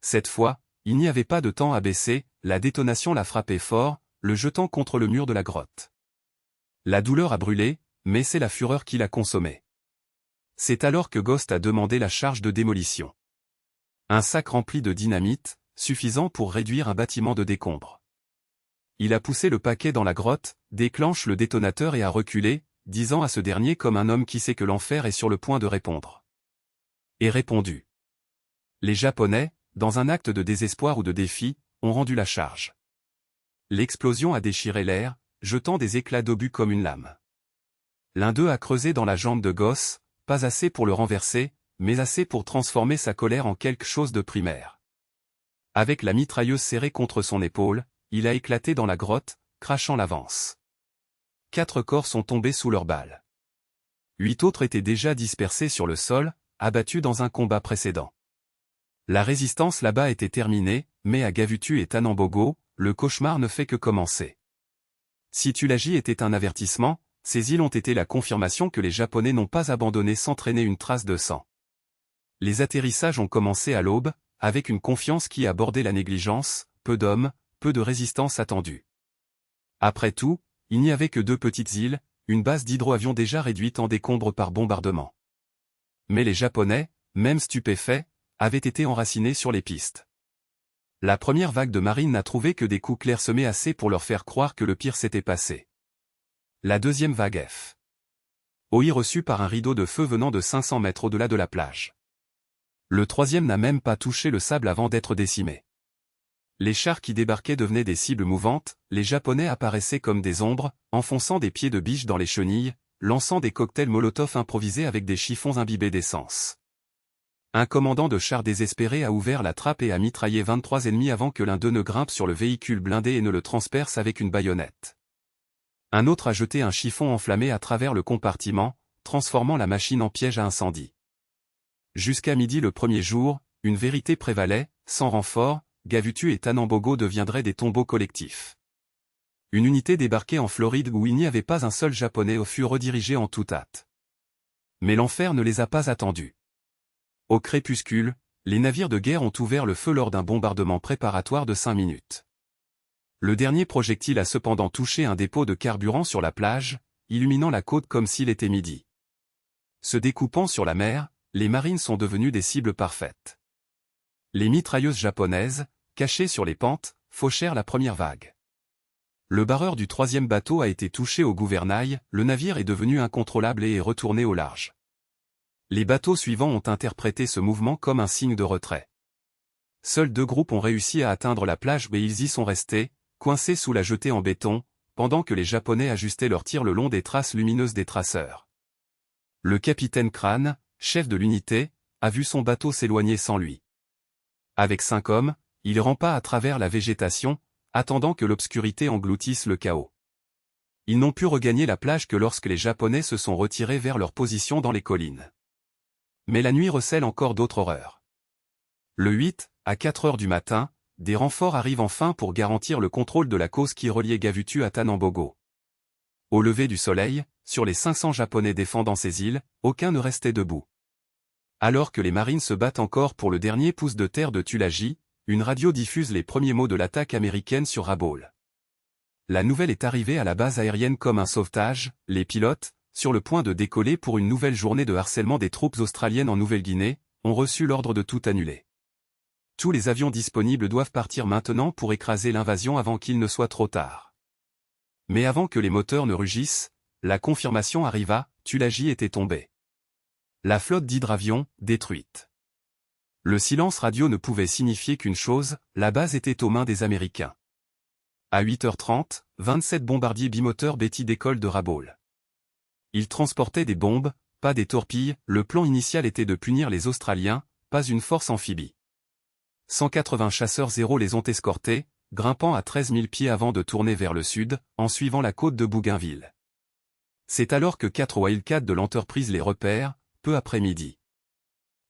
Cette fois, il n'y avait pas de temps à baisser, la détonation l'a frappé fort, le jetant contre le mur de la grotte. La douleur a brûlé, mais c'est la fureur qui l'a consommé. C'est alors que Ghost a demandé la charge de démolition. Un sac rempli de dynamite, suffisant pour réduire un bâtiment de décombres. Il a poussé le paquet dans la grotte, déclenche le détonateur et a reculé, disant à ce dernier comme un homme qui sait que l'enfer est sur le point de répondre. Et répondu. Les Japonais, dans un acte de désespoir ou de défi, ont rendu la charge. L'explosion a déchiré l'air, jetant des éclats d'obus comme une lame. L'un d'eux a creusé dans la jambe de Goss, pas assez pour le renverser, mais assez pour transformer sa colère en quelque chose de primaire. Avec la mitrailleuse serrée contre son épaule, il a éclaté dans la grotte, crachant l'avance. 4 corps sont tombés sous leurs balles. 8 autres étaient déjà dispersés sur le sol, abattus dans un combat précédent. La résistance là-bas était terminée, mais à Gavutu et Tanambogo, le cauchemar ne fait que commencer. Si Tulagi était un avertissement, ces îles ont été la confirmation que les Japonais n'ont pas abandonné sans traîner une trace de sang. Les atterrissages ont commencé à l'aube, avec une confiance qui abordait la négligence, peu d'hommes, peu de résistance attendue. Après tout, il n'y avait que 2 petites îles, une base d'hydroavions déjà réduite en décombres par bombardement. Mais les Japonais, même stupéfaits, avaient été enracinés sur les pistes. La première vague de marine n'a trouvé que des coups clairsemés assez pour leur faire croire que le pire s'était passé. La deuxième vague F. OI reçue par un rideau de feu venant de 500 mètres au-delà de la plage. Le troisième n'a même pas touché le sable avant d'être décimé. Les chars qui débarquaient devenaient des cibles mouvantes, les Japonais apparaissaient comme des ombres, enfonçant des pieds de biche dans les chenilles, lançant des cocktails Molotov improvisés avec des chiffons imbibés d'essence. Un commandant de char désespéré a ouvert la trappe et a mitraillé 23 ennemis avant que l'un d'eux ne grimpe sur le véhicule blindé et ne le transperce avec une baïonnette. Un autre a jeté un chiffon enflammé à travers le compartiment, transformant la machine en piège à incendie. Jusqu'à midi le premier jour, une vérité prévalait, sans renfort, Gavutu et Tanambogo deviendraient des tombeaux collectifs. Une unité débarquée en Floride où il n'y avait pas un seul Japonais fut redirigée en toute hâte. Mais l'enfer ne les a pas attendus. Au crépuscule, les navires de guerre ont ouvert le feu lors d'un bombardement préparatoire de 5 minutes. Le dernier projectile a cependant touché un dépôt de carburant sur la plage, illuminant la côte comme s'il était midi. Se découpant sur la mer, les marines sont devenues des cibles parfaites. Les mitrailleuses japonaises, cachées sur les pentes, fauchèrent la première vague. Le barreur du 3e bateau a été touché au gouvernail, le navire est devenu incontrôlable et est retourné au large. Les bateaux suivants ont interprété ce mouvement comme un signe de retrait. Seuls 2 groupes ont réussi à atteindre la plage mais ils y sont restés, coincés sous la jetée en béton, pendant que les Japonais ajustaient leurs tirs le long des traces lumineuses des traceurs. Le capitaine Crane, chef de l'unité, a vu son bateau s'éloigner sans lui. Avec 5 hommes, il rampa à travers la végétation, attendant que l'obscurité engloutisse le chaos. Ils n'ont pu regagner la plage que lorsque les Japonais se sont retirés vers leur position dans les collines. Mais la nuit recèle encore d'autres horreurs. Le 8, à 4 heures du matin, des renforts arrivent enfin pour garantir le contrôle de la côte qui reliait Gavutu à Tanambogo. Au lever du soleil, sur les 500 Japonais défendant ces îles, aucun ne restait debout. Alors que les marines se battent encore pour le dernier pouce de terre de Tulagi, une radio diffuse les premiers mots de l'attaque américaine sur Rabaul. La nouvelle est arrivée à la base aérienne comme un sauvetage, les pilotes, sur le point de décoller pour une nouvelle journée de harcèlement des troupes australiennes en Nouvelle-Guinée, ont reçu l'ordre de tout annuler. Tous les avions disponibles doivent partir maintenant pour écraser l'invasion avant qu'il ne soit trop tard. Mais avant que les moteurs ne rugissent, la confirmation arriva, Tulagi était tombé. La flotte d'hydravions, détruite. Le silence radio ne pouvait signifier qu'une chose, la base était aux mains des Américains. À 8h30, 27 bombardiers bimoteurs Betty décollent de Rabaul. Ils transportaient des bombes, pas des torpilles, le plan initial était de punir les Australiens, pas une force amphibie. 180 chasseurs zéro les ont escortés, grimpant à 13 000 pieds avant de tourner vers le sud, en suivant la côte de Bougainville. C'est alors que 4 Wildcats de l'Enterprise les repèrent, peu après midi.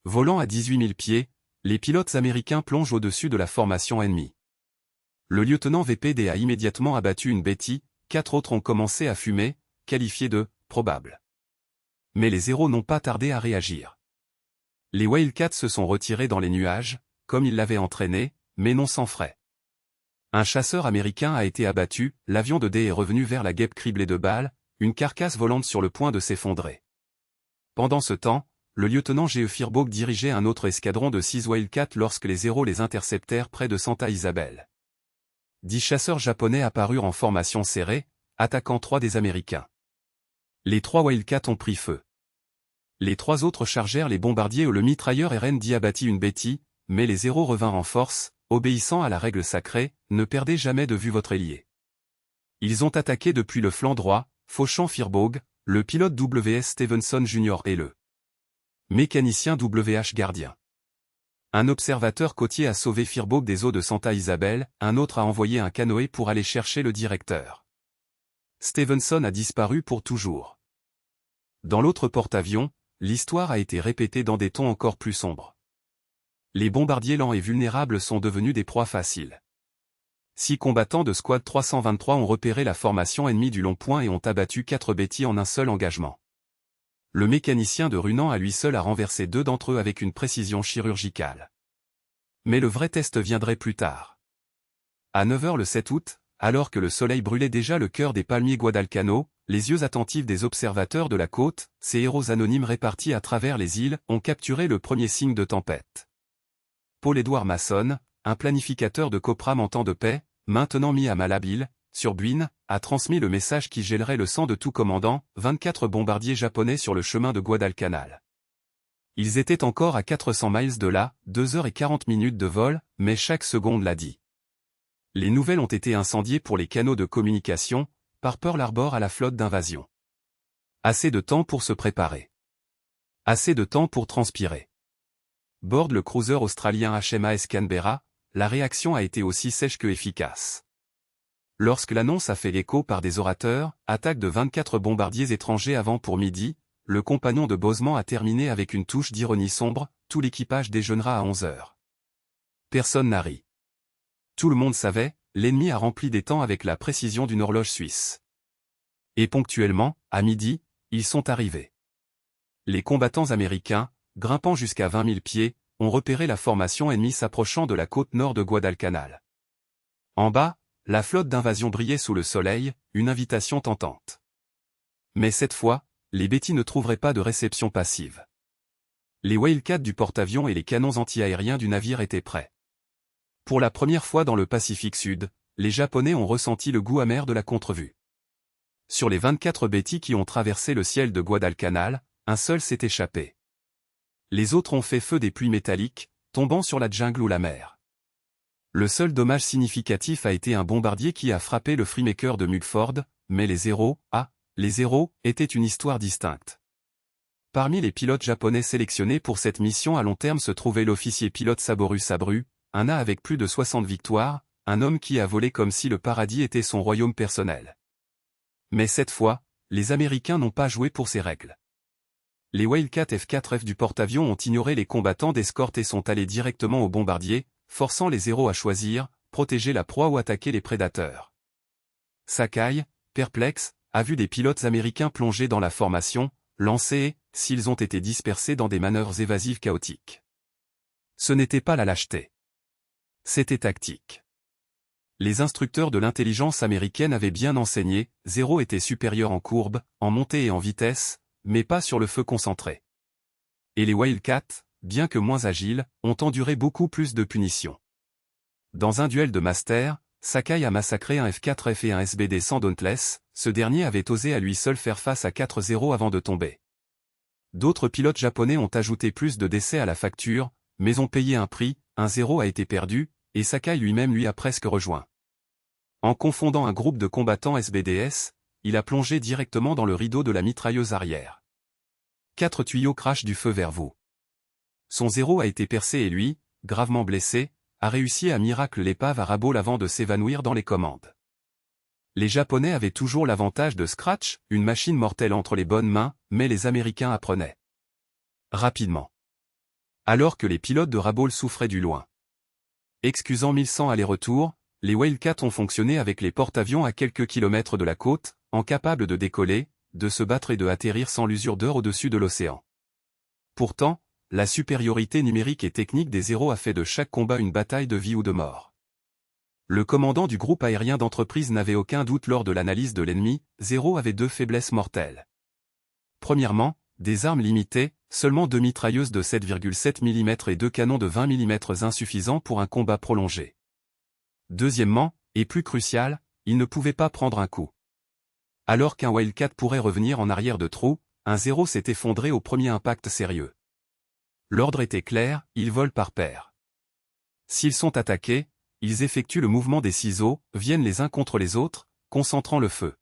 Volant à 18 000 pieds, les pilotes américains plongent au-dessus de la formation ennemie. Le lieutenant VPD a immédiatement abattu une Betty, 4 autres ont commencé à fumer, qualifiés de « probable ». Mais les héros n'ont pas tardé à réagir. Les Wildcats se sont retirés dans les nuages, comme ils l'avaient entraîné, mais non sans frais. Un chasseur américain a été abattu, l'avion de D est revenu vers la guêpe criblée de balles, une carcasse volante sur le point de s'effondrer. Pendant ce temps, le lieutenant G.E. Firbaugh dirigeait un autre escadron de 6 Wildcats lorsque les héros les interceptèrent près de Santa Isabel. 10 chasseurs japonais apparurent en formation serrée, attaquant 3 des Américains. Les 3 Wildcats ont pris feu. Les 3 autres chargèrent les bombardiers et le mitrailleur RND abattit une Betty, mais les héros revinrent en force, obéissant à la règle sacrée, ne perdez jamais de vue votre ailier. Ils ont attaqué depuis le flanc droit, fauchant Firbaugh, le pilote W.S. Stevenson Jr. et le mécanicien W.H. Gardien. Un observateur côtier a sauvé Firbaugh des eaux de Santa Isabel, un autre a envoyé un canoë pour aller chercher le directeur. Stevenson a disparu pour toujours. Dans l'autre porte-avions, l'histoire a été répétée dans des tons encore plus sombres. Les bombardiers lents et vulnérables sont devenus des proies faciles. 6 combattants de Squad 323 ont repéré la formation ennemie du Long Point et ont abattu 4 bêtis en un seul engagement. Le mécanicien de Runan à lui seul a renversé 2 d'entre eux avec une précision chirurgicale. Mais le vrai test viendrait plus tard. À 9 h le 7 août, alors que le soleil brûlait déjà le cœur des palmiers Guadalcanal, les yeux attentifs des observateurs de la côte, ces héros anonymes répartis à travers les îles, ont capturé le premier signe de tempête. Paul-Édouard Masson, un planificateur de Copram en temps de paix, maintenant mis à Malabile, sur Buin, a transmis le message qui gèlerait le sang de tout commandant, 24 bombardiers japonais sur le chemin de Guadalcanal. Ils étaient encore à 400 miles de là, 2 h et 40 minutes de vol, mais chaque seconde l'a dit. Les nouvelles ont été incendiées pour les canaux de communication, par Pearl Harbor à la flotte d'invasion. Assez de temps pour se préparer. Assez de temps pour transpirer. Borde le cruiser australien HMAS Canberra, la réaction a été aussi sèche que efficace. Lorsque l'annonce a fait écho par des orateurs, attaque de 24 bombardiers étrangers avant pour midi, le compagnon de Bozeman a terminé avec une touche d'ironie sombre, tout l'équipage déjeunera à 11 h. Personne n'a ri. Tout le monde savait, l'ennemi a rempli des temps avec la précision d'une horloge suisse. Et ponctuellement, à midi, ils sont arrivés. Les combattants américains, grimpant jusqu'à 20 000 pieds, ont repéré la formation ennemie s'approchant de la côte nord de Guadalcanal. En bas, la flotte d'invasion brillait sous le soleil, une invitation tentante. Mais cette fois, les bêtis ne trouveraient pas de réception passive. Les Wildcats du porte-avions et les canons anti-aériens du navire étaient prêts. Pour la première fois dans le Pacifique Sud, les Japonais ont ressenti le goût amer de la contrevue. Sur les 24 bêtis qui ont traversé le ciel de Guadalcanal, un seul s'est échappé. Les autres ont fait feu des pluies métalliques, tombant sur la jungle ou la mer. Le seul dommage significatif a été un bombardier qui a frappé le Freemaker de Mugford, mais les héros, étaient une histoire distincte. Parmi les pilotes japonais sélectionnés pour cette mission à long terme se trouvait l'officier pilote Saboru Sabru, un A avec plus de 60 victoires, un homme qui a volé comme si le paradis était son royaume personnel. Mais cette fois, les Américains n'ont pas joué pour ces règles. Les Wildcat F-4F du porte-avions ont ignoré les combattants d'escorte et sont allés directement aux bombardiers, forçant les héros à choisir, protéger la proie ou attaquer les prédateurs. Sakai, perplexe, a vu des pilotes américains plonger dans la formation, lancés, s'ils ont été dispersés dans des manœuvres évasives chaotiques. Ce n'était pas la lâcheté. C'était tactique. Les instructeurs de l'intelligence américaine avaient bien enseigné, 0 était supérieur en courbe, en montée et en vitesse, mais pas sur le feu concentré. Et les Wildcats, bien que moins agiles, ont enduré beaucoup plus de punitions. Dans un duel de master, Sakai a massacré un F-4F et un SBD sans Dauntless, ce dernier avait osé à lui seul faire face à 4-0 avant de tomber. D'autres pilotes japonais ont ajouté plus de décès à la facture, mais ont payé un prix, un 0 a été perdu, et Sakai lui-même lui a presque rejoint. En confondant un groupe de combattants SBDS, il a plongé directement dans le rideau de la mitrailleuse arrière. 4 tuyaux crachent du feu vers vous. Son 0 a été percé et lui, gravement blessé, a réussi à miracle l'épave à rabot avant de s'évanouir dans les commandes. Les Japonais avaient toujours l'avantage de Scratch, une machine mortelle entre les bonnes mains, mais les Américains apprenaient rapidement. Alors que les pilotes de Rabaul souffraient du loin. Excusant 1100 allers-retours, les Wildcats ont fonctionné avec les porte-avions à quelques kilomètres de la côte, incapables de décoller, de se battre et de atterrir sans l'usure d'heure au-dessus de l'océan. Pourtant, la supériorité numérique et technique des héros a fait de chaque combat une bataille de vie ou de mort. Le commandant du groupe aérien d'entreprise n'avait aucun doute lors de l'analyse de l'ennemi, 0 avait 2 faiblesses mortelles. Premièrement, des armes limitées, seulement 2 mitrailleuses de 7,7 mm et 2 canons de 20 mm insuffisants pour un combat prolongé. Deuxièmement, et plus crucial, il ne pouvait pas prendre un coup. Alors qu'un Wildcat pourrait revenir en arrière de trop, un 0 s'est effondré au premier impact sérieux. L'ordre était clair, ils volent par paire. S'ils sont attaqués, ils effectuent le mouvement des ciseaux, viennent les uns contre les autres, concentrant le feu.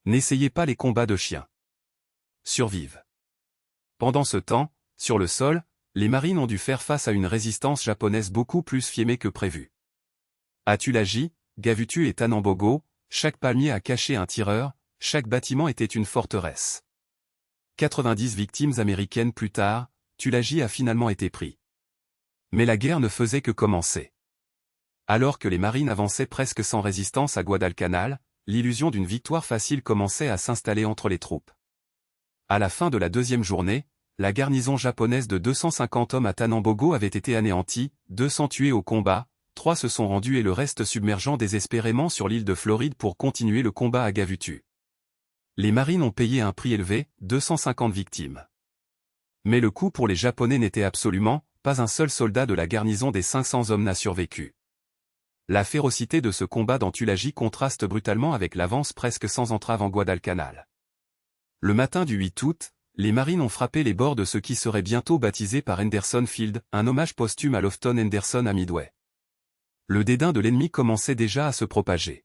N'essayez pas les combats de chiens. Survivent. Pendant ce temps, sur le sol, les marines ont dû faire face à une résistance japonaise beaucoup plus fiémée que prévu. À Tulagi, Gavutu et Tanambogo, chaque palmier a caché un tireur, chaque bâtiment était une forteresse. 90 victimes américaines plus tard, Tulagi a finalement été pris. Mais la guerre ne faisait que commencer. Alors que les marines avançaient presque sans résistance à Guadalcanal, l'illusion d'une victoire facile commençait à s'installer entre les troupes. À la fin de la deuxième journée, la garnison japonaise de 250 hommes à Tanambogo avait été anéantie, 200 tués au combat, 3 se sont rendus et le reste submergeant désespérément sur l'île de Floride pour continuer le combat à Gavutu. Les marines ont payé un prix élevé, 250 victimes. Mais le coup pour les Japonais n'était absolument pas un seul soldat de la garnison des 500 hommes n'a survécu. La férocité de ce combat dans Tulagi contraste brutalement avec l'avance presque sans entrave en Guadalcanal. Le matin du 8 août, les marines ont frappé les bords de ce qui serait bientôt baptisé par Henderson Field, un hommage posthume à Lofton Henderson à Midway. Le dédain de l'ennemi commençait déjà à se propager.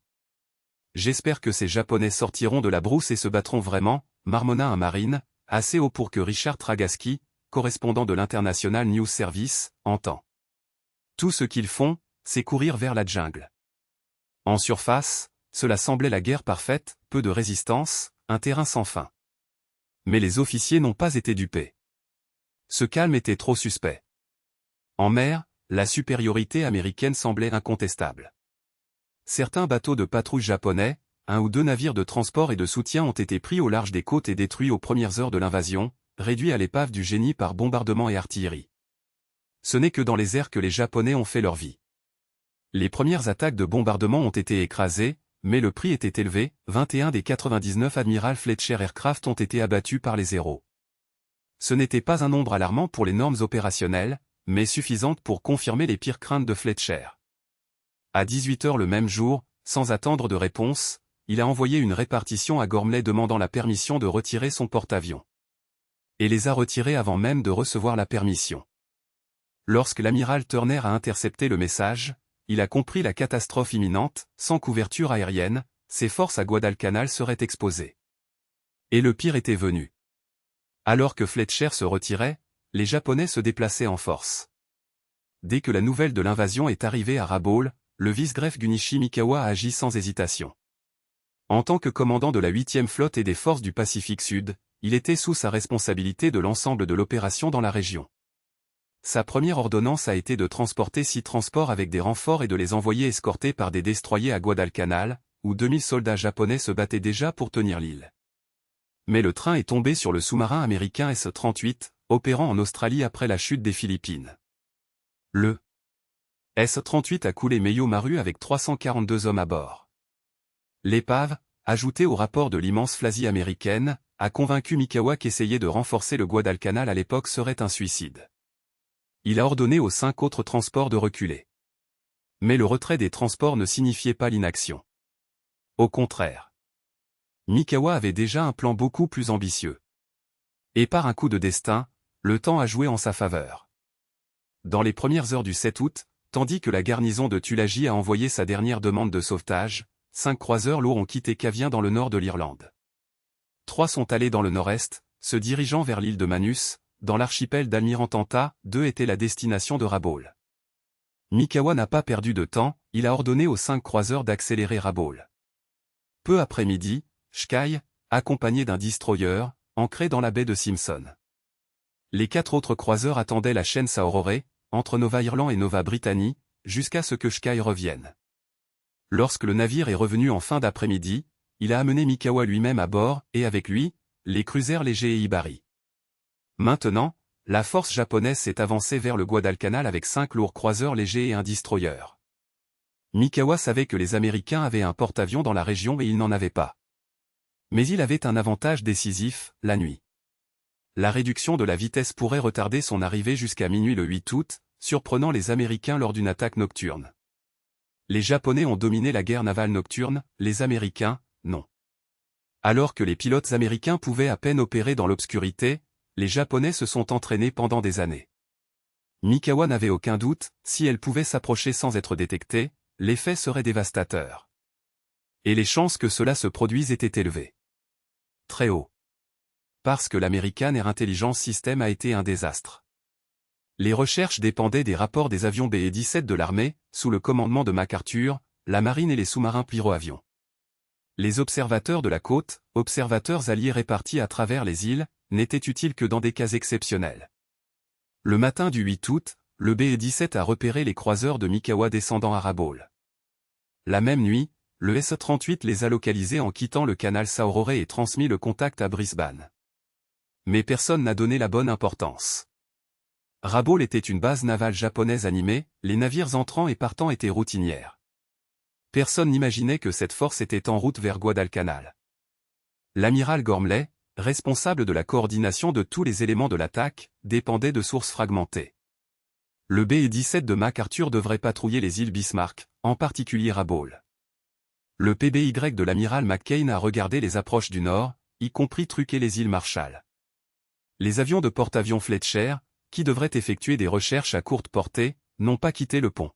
J'espère que ces Japonais sortiront de la brousse et se battront vraiment, marmonna un marine, assez haut pour que Richard Tragaski, correspondant de l'International News Service, entend. Tout ce qu'ils font, c'est courir vers la jungle. En surface, cela semblait la guerre parfaite, peu de résistance, un terrain sans fin. Mais les officiers n'ont pas été dupés. Ce calme était trop suspect. En mer, la supériorité américaine semblait incontestable. Certains bateaux de patrouille japonais, 1 ou 2 navires de transport et de soutien ont été pris au large des côtes et détruits aux premières heures de l'invasion, réduits à l'épave du génie par bombardement et artillerie. Ce n'est que dans les airs que les Japonais ont fait leur vie. Les premières attaques de bombardement ont été écrasées, mais le prix était élevé, 21 des 99 Admiral Fletcher Aircraft ont été abattus par les Zéros. Ce n'était pas un nombre alarmant pour les normes opérationnelles, mais suffisante pour confirmer les pires craintes de Fletcher. À 18 h le même jour, sans attendre de réponse, il a envoyé une répartition à Gormley demandant la permission de retirer son porte-avions. Et les a retirés avant même de recevoir la permission. Lorsque l'amiral Turner a intercepté le message, il a compris la catastrophe imminente, sans couverture aérienne, ses forces à Guadalcanal seraient exposées. Et le pire était venu. Alors que Fletcher se retirait, les Japonais se déplaçaient en force. Dès que la nouvelle de l'invasion est arrivée à Rabaul, le vice-greffe Gunichi Mikawa a agi sans hésitation. En tant que commandant de la 8e flotte et des forces du Pacifique Sud, il était sous sa responsabilité de l'ensemble de l'opération dans la région. Sa première ordonnance a été de transporter 6 transports avec des renforts et de les envoyer escortés par des destroyers à Guadalcanal, où 2000 soldats japonais se battaient déjà pour tenir l'île. Mais le train est tombé sur le sous-marin américain S-38, opérant en Australie après la chute des Philippines. Le S-38 a coulé Meio Maru avec 342 hommes à bord. L'épave, ajoutée au rapport de l'immense flasie américaine, a convaincu Mikawa qu'essayer de renforcer le Guadalcanal à l'époque serait un suicide. Il a ordonné aux 5 autres transports de reculer. Mais le retrait des transports ne signifiait pas l'inaction. Au contraire. Mikawa avait déjà un plan beaucoup plus ambitieux. Et par un coup de destin, le temps a joué en sa faveur. Dans les premières heures du 7 août, tandis que la garnison de Tulagi a envoyé sa dernière demande de sauvetage, 5 croiseurs lourds ont quitté Cavien dans le nord de l'Irlande. 3 sont allés dans le nord-est, se dirigeant vers l'île de Manus. Dans l'archipel d'Almirantanta, 2 étaient la destination de Rabaul. Mikawa n'a pas perdu de temps, il a ordonné aux 5 croiseurs d'accélérer Rabaul. Peu après midi, Sky, accompagné d'un destroyer, ancrait dans la baie de Simpson. Les 4 autres croiseurs attendaient la chaîne Saorore, entre Nova Irland et Nova Britannie, jusqu'à ce que Sky revienne. Lorsque le navire est revenu en fin d'après-midi, il a amené Mikawa lui-même à bord, et avec lui, les cruisers légers et Hibari. Maintenant, la force japonaise s'est avancée vers le Guadalcanal avec 5 lourds croiseurs légers et un destroyer. Mikawa savait que les Américains avaient un porte-avions dans la région et il n'en avait pas. Mais il avait un avantage décisif, la nuit. La réduction de la vitesse pourrait retarder son arrivée jusqu'à minuit le 8 août, surprenant les Américains lors d'une attaque nocturne. Les Japonais ont dominé la guerre navale nocturne, les Américains, non. Alors que les pilotes américains pouvaient à peine opérer dans l'obscurité, les Japonais se sont entraînés pendant des années. Mikawa n'avait aucun doute, si elle pouvait s'approcher sans être détectée, l'effet serait dévastateur. Et les chances que cela se produise étaient élevées. Très haut. Parce que l'American Air Intelligence System a été un désastre. Les recherches dépendaient des rapports des avions BE-17 de l'armée, sous le commandement de MacArthur, la marine et les sous-marins pyro-avions. Les observateurs de la côte, observateurs alliés répartis à travers les îles, n'étaient utiles que dans des cas exceptionnels. Le matin du 8 août, le BE-17 a repéré les croiseurs de Mikawa descendant à Rabaul. La même nuit, le S-38 les a localisés en quittant le canal Saurore et transmis le contact à Brisbane. Mais personne n'a donné la bonne importance. Rabaul était une base navale japonaise animée, les navires entrant et partant étaient routinières. Personne n'imaginait que cette force était en route vers Guadalcanal. L'amiral Gormley, responsable de la coordination de tous les éléments de l'attaque, dépendait de sources fragmentées. Le BE-17 de MacArthur devrait patrouiller les îles Bismarck, en particulier Rabaul. Le PBY de l'amiral McCain a regardé les approches du nord, y compris truquer les îles Marshall. Les avions de porte-avions Fletcher, qui devraient effectuer des recherches à courte portée, n'ont pas quitté le pont.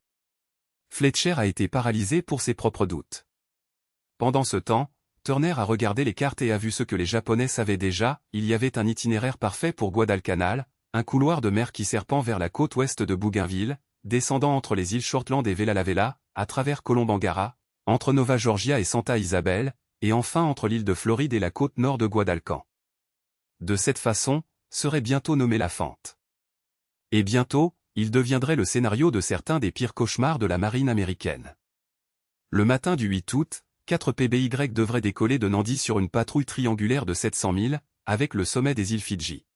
Fletcher a été paralysé pour ses propres doutes. Pendant ce temps, Turner a regardé les cartes et a vu ce que les Japonais savaient déjà, il y avait un itinéraire parfait pour Guadalcanal, un couloir de mer qui serpent vers la côte ouest de Bougainville, descendant entre les îles Shortland et Vella La Vella, à travers Colombangara, entre Nova Georgia et Santa Isabel, et enfin entre l'île de Floride et la côte nord de Guadalcan. De cette façon, serait bientôt nommé la fente. Et bientôt, il deviendrait le scénario de certains des pires cauchemars de la marine américaine. Le matin du 8 août, 4 PBY devraient décoller de Nandi sur une patrouille triangulaire de 700 000, avec le sommet des îles Fidji.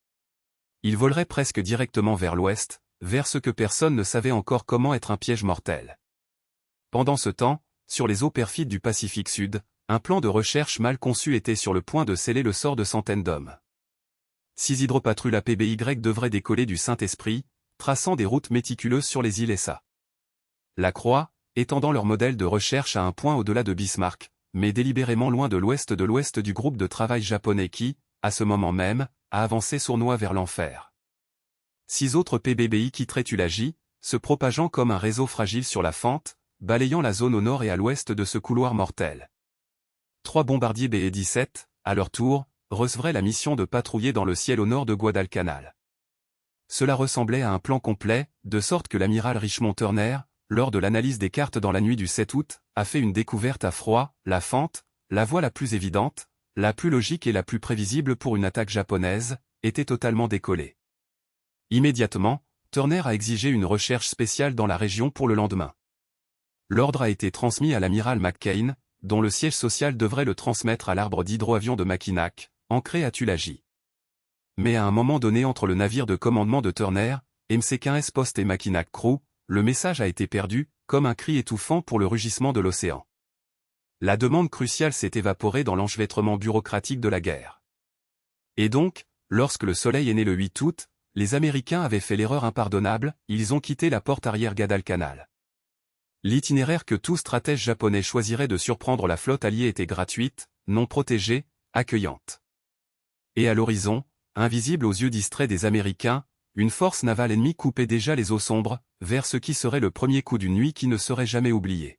Ils voleraient presque directement vers l'ouest, vers ce que personne ne savait encore comment être un piège mortel. Pendant ce temps, sur les eaux perfides du Pacifique Sud, un plan de recherche mal conçu était sur le point de sceller le sort de centaines d'hommes. 6 hydropatrouilles PBY devraient décoller du Saint-Esprit, traçant des routes méticuleuses sur les îles SA. La Croix, étendant leur modèle de recherche à un point au-delà de Bismarck, mais délibérément loin de l'ouest du groupe de travail japonais qui, à ce moment même, a avancé sournois vers l'enfer. 6 autres PBBI quitteraient Tulagi, se propageant comme un réseau fragile sur la fente, balayant la zone au nord et à l'ouest de ce couloir mortel. 3 bombardiers BE-17, à leur tour, recevraient la mission de patrouiller dans le ciel au nord de Guadalcanal. Cela ressemblait à un plan complet, de sorte que l'amiral Richmond Turner, lors de l'analyse des cartes dans la nuit du 7 août, a fait une découverte à froid, la fente, la voie la plus évidente, la plus logique et la plus prévisible pour une attaque japonaise, était totalement décollée. Immédiatement, Turner a exigé une recherche spéciale dans la région pour le lendemain. L'ordre a été transmis à l'amiral McCain, dont le siège social devrait le transmettre à l'arbre d'hydroavion de Mackinac, ancré à Tulagi. Mais à un moment donné entre le navire de commandement de Turner, MC-15 Post et Mackinac Crew, le message a été perdu, comme un cri étouffant pour le rugissement de l'océan. La demande cruciale s'est évaporée dans l'enchevêtrement bureaucratique de la guerre. Et donc, lorsque le soleil est né le 8 août, les Américains avaient fait l'erreur impardonnable, ils ont quitté la porte arrière Guadalcanal. L'itinéraire que tout stratège japonais choisirait de surprendre la flotte alliée était gratuite, non protégée, accueillante. Et à l'horizon, invisible aux yeux distraits des Américains, une force navale ennemie coupait déjà les eaux sombres, vers ce qui serait le premier coup d'une nuit qui ne serait jamais oublié.